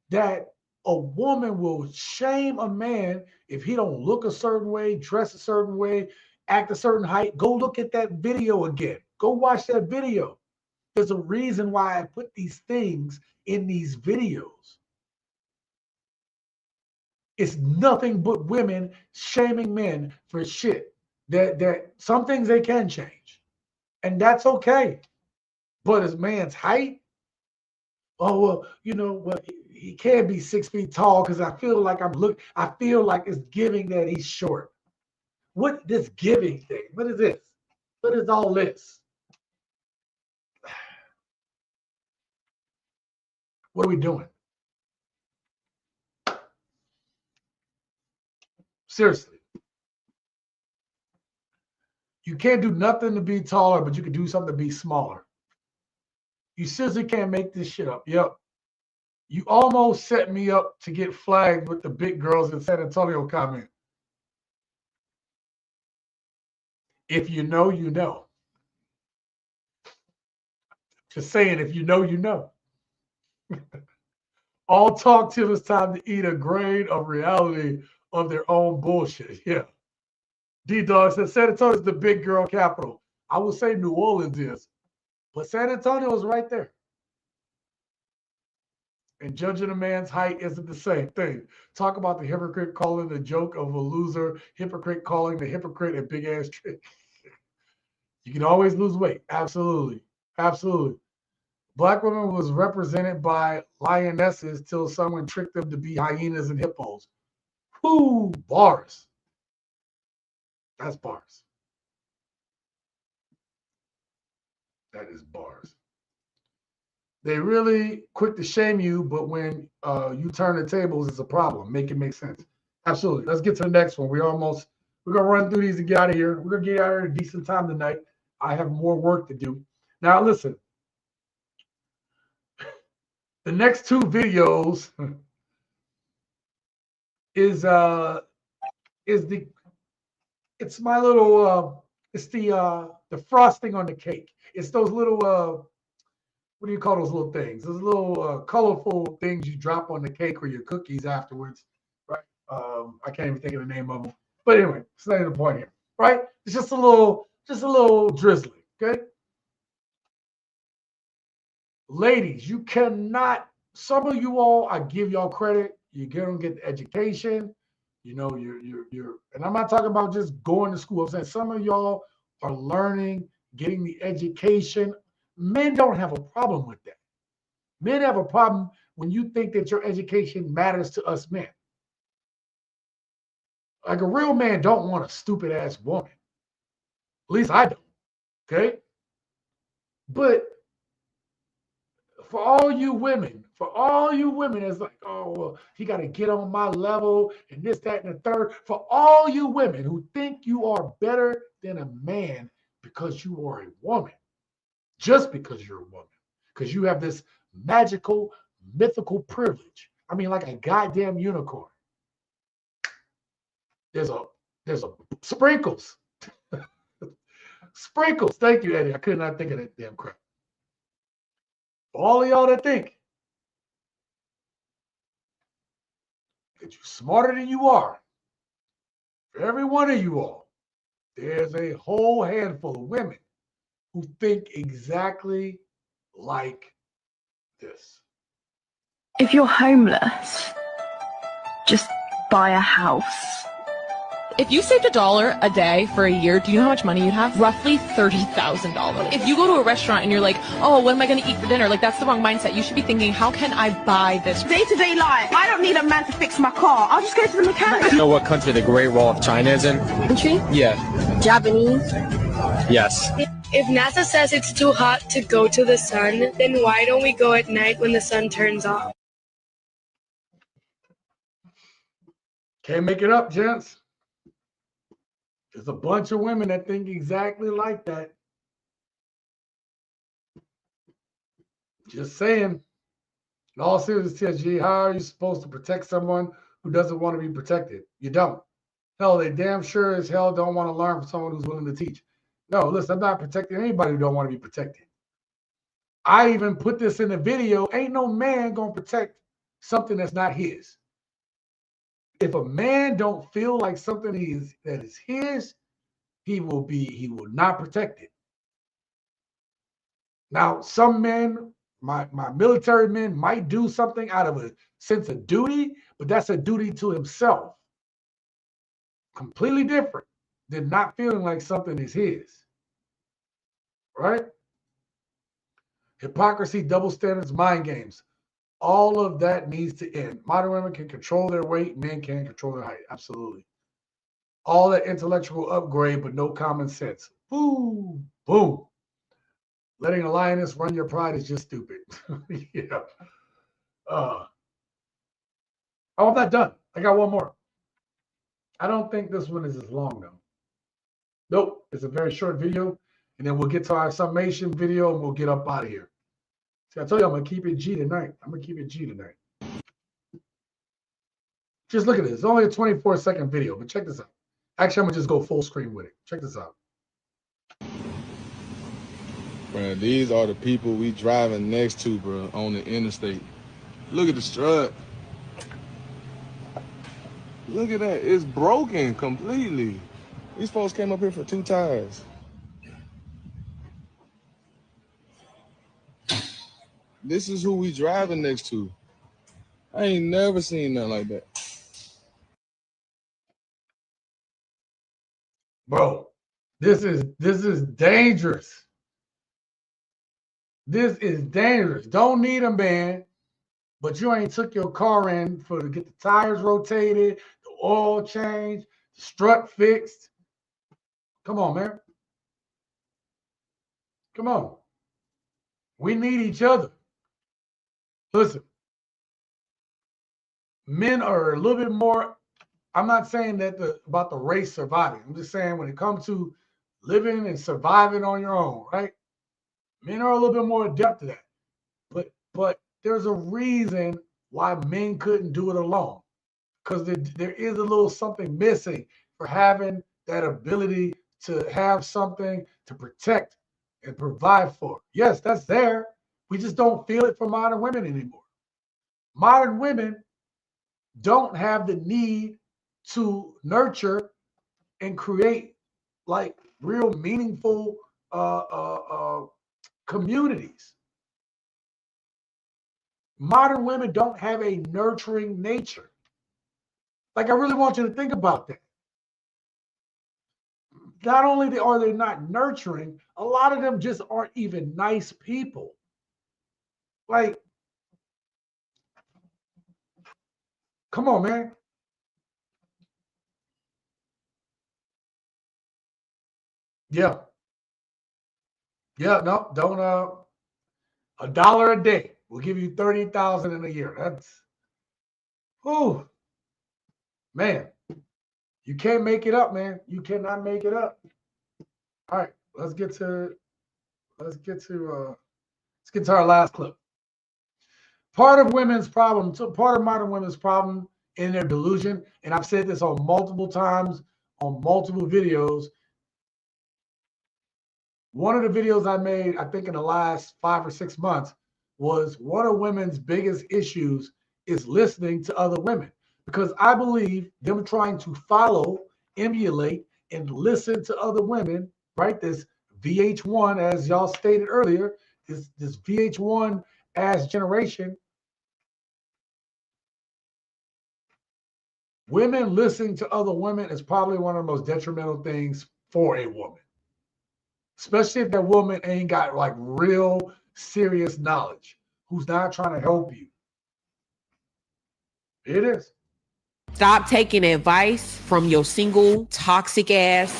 Speaker 2: that a woman will shame a man if he don't look a certain way, dress a certain way, act a certain height? Go look at that video again. Go watch that video. There's a reason why I put these things in these videos. It's nothing but women shaming men for shit that some things they can change, and that's okay. But as man's height, oh well, you know what? He can't be 6 feet tall because I feel like I feel like it's giving that he's short. What this giving thing? What is this? What is all this? What are we doing? Seriously. You can't do nothing to be taller, but you can do something to be smaller. You seriously can't make this shit up. Yep. You almost set me up to get flagged with the big girls in San Antonio comment. If you know, you know. Just saying, if you know, you know. All talk till it's time to eat a grain of reality of their own bullshit. Yeah. D-Dog said San Antonio is the big girl capital. I would say New Orleans is, but San Antonio is right there. And judging a man's height isn't the same thing. Talk about the hypocrite calling the joke of a loser, hypocrite calling the hypocrite a big ass trick. You can always lose weight. Absolutely. Absolutely. Black women was represented by lionesses till someone tricked them to be hyenas and hippos. Whoo, bars. That's bars. That is bars. They really quick to shame you, but when you turn the tables, it's a problem. Make it make sense. Absolutely. Let's get to the next one. We're going to run through these and get out of here. We're going to get out of here at a decent time tonight. I have more work to do. Now, listen. The next two videos it's my little, it's the frosting on the cake. It's those little what do you call those little things? Those little colorful things you drop on the cake or your cookies afterwards, right? I can't even think of the name of them. But anyway, it's not even the point here, right? It's just a little drizzling, okay? Ladies, you cannot, some of you all, I give y'all credit, you're gonna get the education, you know, you're, and I'm not talking about just going to school. I'm saying some of y'all are learning, getting the education. Men don't have a problem with that. Men have a problem when you think that your education matters to us men. Like a real man don't want a stupid ass woman. At least I don't. Okay? But for all you women, it's like, oh, well, he got to get on my level and this, that, and the third. For all you women who think you are better than a man because you are a woman, just because you're a woman, because you have this magical, mythical privilege. I mean, like a goddamn unicorn. There's a sprinkles. Sprinkles. Thank you, Eddie. I could not think of that damn crap. For all of y'all that think that you're smarter than you are, for every one of you all, there's a whole handful of women who think exactly like this.
Speaker 1: If you're homeless, just buy a house.
Speaker 4: If you saved $1 a day for a year, do you know how much money you'd have? Roughly $30,000. If you go to a restaurant and you're like, oh, what am I going to eat for dinner? Like, that's the wrong mindset. You should be thinking, how can I buy this?
Speaker 1: Day-to-day life, I don't need a man to fix my car. I'll just go to the mechanic.
Speaker 6: You know what country the Great Wall of China is in?
Speaker 1: Country?
Speaker 6: Yeah.
Speaker 1: Japanese?
Speaker 6: Yes.
Speaker 24: If NASA says it's too hot to go to the sun, then why don't we go at night when the sun turns off?
Speaker 2: Can't make it up, gents. There's a bunch of women that think exactly like that. Just saying. In all seriousness, TSG, how are you supposed to protect someone who doesn't want to be protected? You don't. Hell, they damn sure as hell don't want to learn from someone who's willing to teach. No, listen, I'm not protecting anybody who don't want to be protected. I even put this in the video. Ain't no man gonna protect something that's not his. If a man don't feel like something that is his, he will not protect it. Now, some men, my military men might do something out of a sense of duty, but that's a duty to himself. Completely different than not feeling like something is his. Right? Hypocrisy, double standards, mind games. All of that needs to end. Modern women can control their weight. Men can't control their height. Absolutely. All that intellectual upgrade, but no common sense. Boom, boom. Letting a lioness run your pride is just stupid. Yeah. Oh, I'm not done. I got one more. I don't think this one is as long, though. Nope. It's a very short video. And then we'll get to our summation video and we'll get up out of here. See, I told you I'm going to keep it G tonight. Just look at this. It's only a 24-second video, but check this out. Actually, I'm going to just go full screen with it. Check this out.
Speaker 25: Man, these are the people we driving next to, bro, on the interstate. Look at the strut. Look at that. It's broken completely. These folks came up here for 2 tires. This is who we driving next to. I ain't never seen nothing like that.
Speaker 2: Bro, this is dangerous. This is dangerous. Don't need a man, but you ain't took your car in to get the tires rotated, the oil changed, the strut fixed. Come on, man. Come on. We need each other. Listen, men are a little bit more, I'm not saying that about the race surviving. I'm just saying when it comes to living and surviving on your own, right? Men are a little bit more adept to that. But there's a reason why men couldn't do it alone. Because there is a little something missing for having that ability to have something to protect and provide for. Yes, that's there. We just don't feel it for modern women anymore. Modern women don't have the need to nurture and create like real meaningful communities. Modern women don't have a nurturing nature. Like, I really want you to think about that. Not only are they not nurturing, a lot of them just aren't even nice people. Like, come on, man. Yeah. Yeah, no, don't $1 a day. We'll give you 30,000 in a year. That's, oh, man. You can't make it up, man. You cannot make it up. All right, let's get to our last clip. Part of modern women's problem in their delusion, and I've said this on multiple times, on multiple videos. One of the videos I made, I think in the last 5 or 6 months, was one of women's biggest issues is listening to other women. Because I believe them trying to follow, emulate, and listen to other women, right? This VH1, as y'all stated earlier, this VH1 ass generation. Women listening to other women is probably one of the most detrimental things for a woman. Especially if that woman ain't got like real serious knowledge, who's not trying to help you. It is.
Speaker 5: Stop taking advice from your single, toxic ass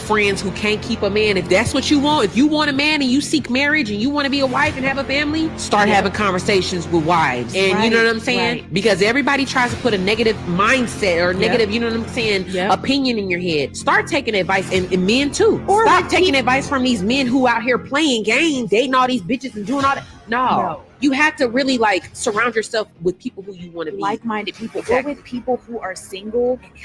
Speaker 5: friends who can't keep a man. If that's what you want, if you want a man and you seek marriage and you want to be a wife and have a family, start having conversations with wives. And you know what I'm saying? Because everybody tries to put a negative mindset or negative, you know what I'm saying, opinion in your head. Start taking advice, and men too. Or stop taking advice from these men who out here playing games, dating all these bitches and doing all that. No. You have to really like surround yourself with people who you want to be.
Speaker 7: Like-minded people. Exactly. Go with people who are single and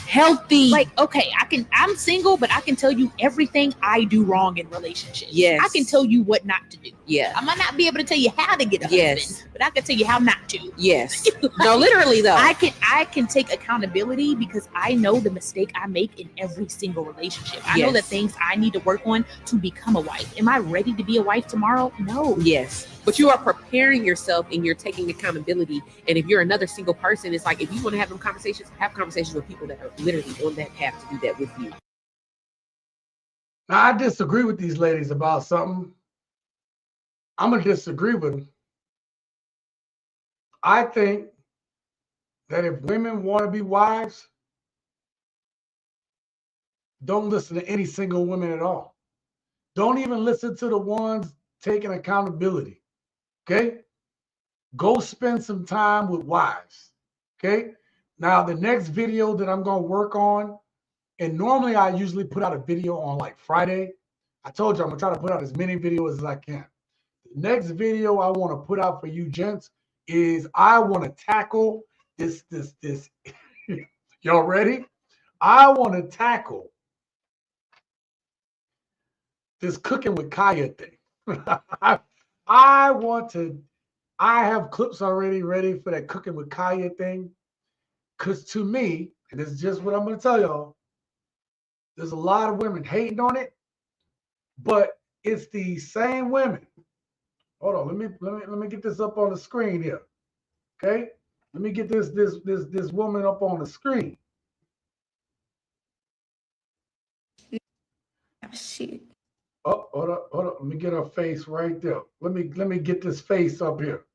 Speaker 7: healthy. Like, okay, I'm single, but I can tell you everything I do wrong in relationships.
Speaker 5: Yes.
Speaker 7: I can tell you what not to do.
Speaker 5: Yeah.
Speaker 7: I might not be able to tell you how to get a husband, but I can tell you how not to.
Speaker 5: Yes. No, literally though.
Speaker 7: I can take accountability because I know the mistake I make in every single relationship. I know the things I need to work on to become a wife. Am I ready to be a wife tomorrow? No.
Speaker 5: Yes. But you are preparing yourself and you're taking accountability. And if you're another single person, it's like, if you want to have them conversations, have conversations with people that are literally on that path to do that with you.
Speaker 2: Now, I disagree with these ladies about something. I'm going to disagree with them. I think that if women want to be wives, don't listen to any single women at all. Don't even listen to the ones taking accountability. Okay? Go spend some time with wives. Okay? Now, the next video that I'm going to work on, and normally I usually put out a video on like Friday. I told you I'm going to try to put out as many videos as I can. The next video I want to put out for you gents is I want to tackle this. Y'all ready? I want to tackle this cooking with Kaya thing. I have clips already ready for that cooking with Kaya thing. Because to me, and this is just what I'm going to tell y'all, there's a lot of women hating on it, but it's the same women. Hold on, let me get this up on the screen here. Okay? Let me get this woman up on the screen.
Speaker 8: Shit.
Speaker 2: Oh, hold up. Let me get her face right there. Let me get this face up here.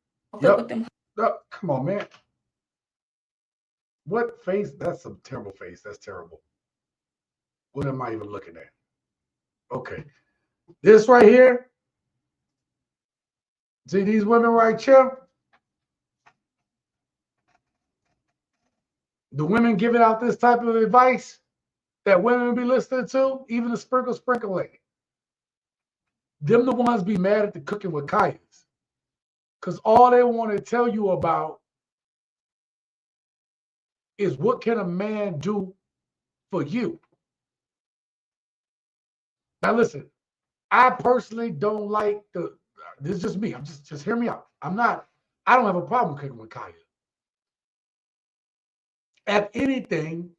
Speaker 2: Yep. Oh, come on, man. What face? That's a terrible face. That's terrible. What am I even looking at? Okay. This right here. See these women right here? The women giving out this type of advice that women be listening to, even the sprinkle lady. Them the ones be mad at the cooking with Kayas. Because all they want to tell you about is what can a man do for you. Now listen, I personally don't like This is just me. I'm just hear me out. I don't have a problem cooking with Kaya. If anything,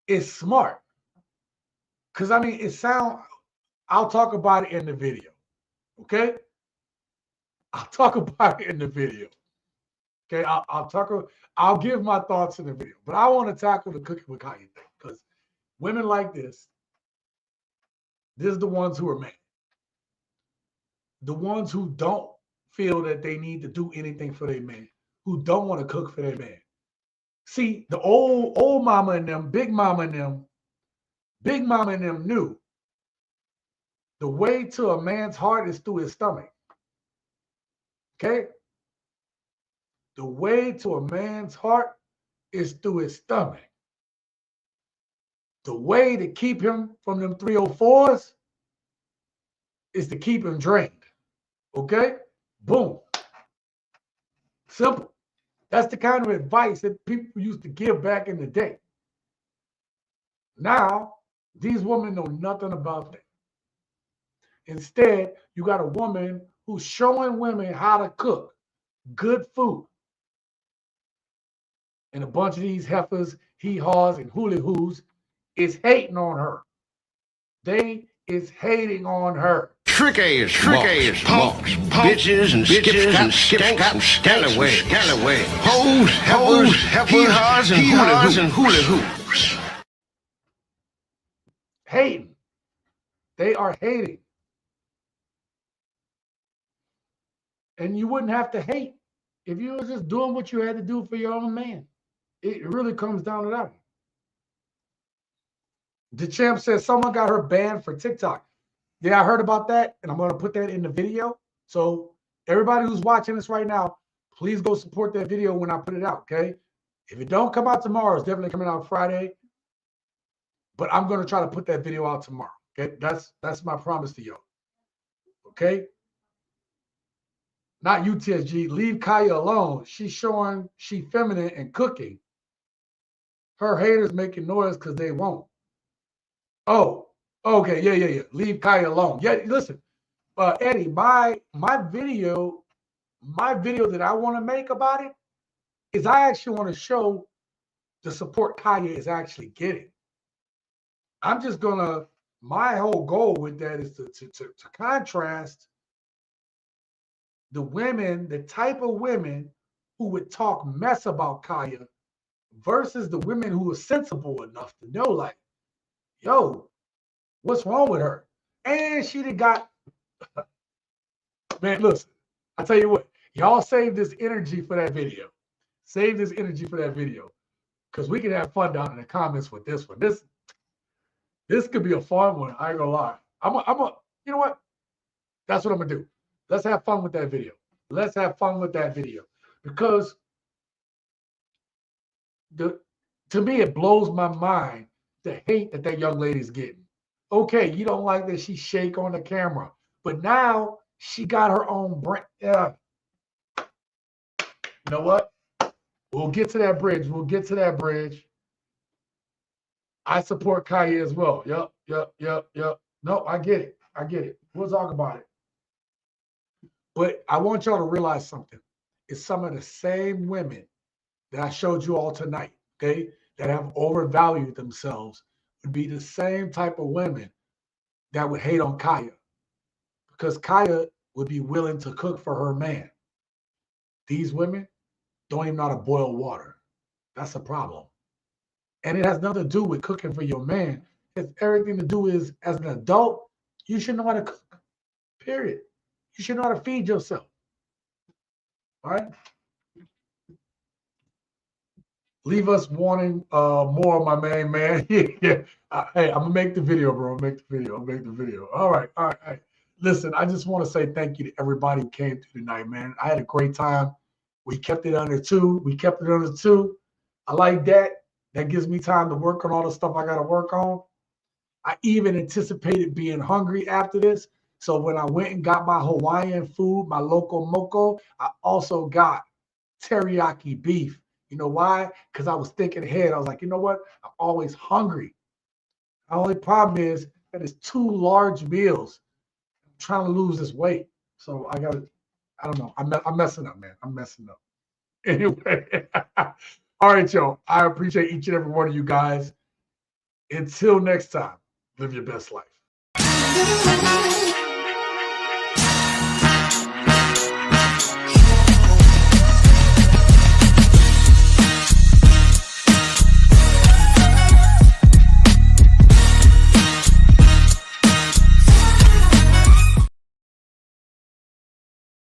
Speaker 2: it's smart. Because I mean, I'll talk about it in the video. Okay? I'll talk about it in the video. Okay, I'll give my thoughts in the video. But I want to tackle the cooking with Kaya thing. Because women like this is the ones who are mad. The ones who don't feel that they need to do anything for their man, who don't want to cook for their man. See, the old mama and them, big mama and them knew the way to a man's heart is through his stomach. Okay? The way to a man's heart is through his stomach. The way to keep him from them 304s is to keep him drained. Okay? Boom. Simple. That's the kind of advice that people used to give back in the day. Now, these women know nothing about that. Instead, you got a woman who's showing women how to cook good food. And a bunch of these heifers, hee-haws, and hooly-hoos is hating on her. They is hating on her.
Speaker 9: Trick-ass, punks, bitches, and skip-scap, and scallaway, hoes, hee-haws, and hooly-hoops.
Speaker 2: Hating. They are hating. And you wouldn't have to hate if you were just doing what you had to do for your own man. It really comes down to that. The champ says someone got her banned for TikTok. Yeah, I heard about that, and I'm going to put that in the video. So everybody who's watching this right now, please go support that video when I put it out, okay? If it don't come out tomorrow, it's definitely coming out Friday. But I'm going to try to put that video out tomorrow, okay? That's my promise to you, okay? Not you, TSG. Leave Kaya alone. She's showing she feminine and cooking. Her haters making noise because they won't. Oh, okay. Yeah. Leave Kaya alone. Yeah, listen. Eddie, my video that I want to make about it is I actually want to show the support Kaya is actually getting. I'm just gonna, my whole goal with that is to contrast the women, the type of women who would talk mess about Kaya versus the women who are sensible enough to know, like, yo, what's wrong with her? And she done got, man, listen, I tell you what, y'all save this energy for that video. Save this energy for that video. Because we can have fun down in the comments with this one. This could be a fun one, I ain't gonna lie. You know what? That's what I'm gonna do. Let's have fun with that video. Let's have fun with that video. Because to me, it blows my mind the hate that young lady's getting. Okay, you don't like that she shake on the camera, but now she got her own brand. Yeah. You know what? We'll get to that bridge. I support Kaya as well. Yep. No, I get it. We'll talk about it. But I want y'all to realize something. It's some of the same women that I showed you all tonight, okay, that have overvalued themselves would be the same type of women that would hate on Kaya. Because Kaya would be willing to cook for her man. These women don't even know how to boil water. That's a problem. And it has nothing to do with cooking for your man. It's everything to do is, as an adult, you should know how to cook, period. You should know how to feed yourself. All right? Leave us wanting more, my main man. Yeah. Hey, I'm going to make the video, bro. I'll make the video. All right. Listen, I just want to say thank you to everybody who came through tonight, man. I had a great time. We kept it under 2. I like that. That gives me time to work on all the stuff I got to work on. I even anticipated being hungry after this. So when I went and got my Hawaiian food, my loco moco, I also got teriyaki beef. You know why? Because I was thinking ahead. I was like, you know what? I'm always hungry. The only problem is that it's 2 large meals. I'm trying to lose this weight. So I don't know. I'm messing up, man. I'm messing up. Anyway, all right, y'all. I appreciate each and every one of you guys. Until next time, live your best life.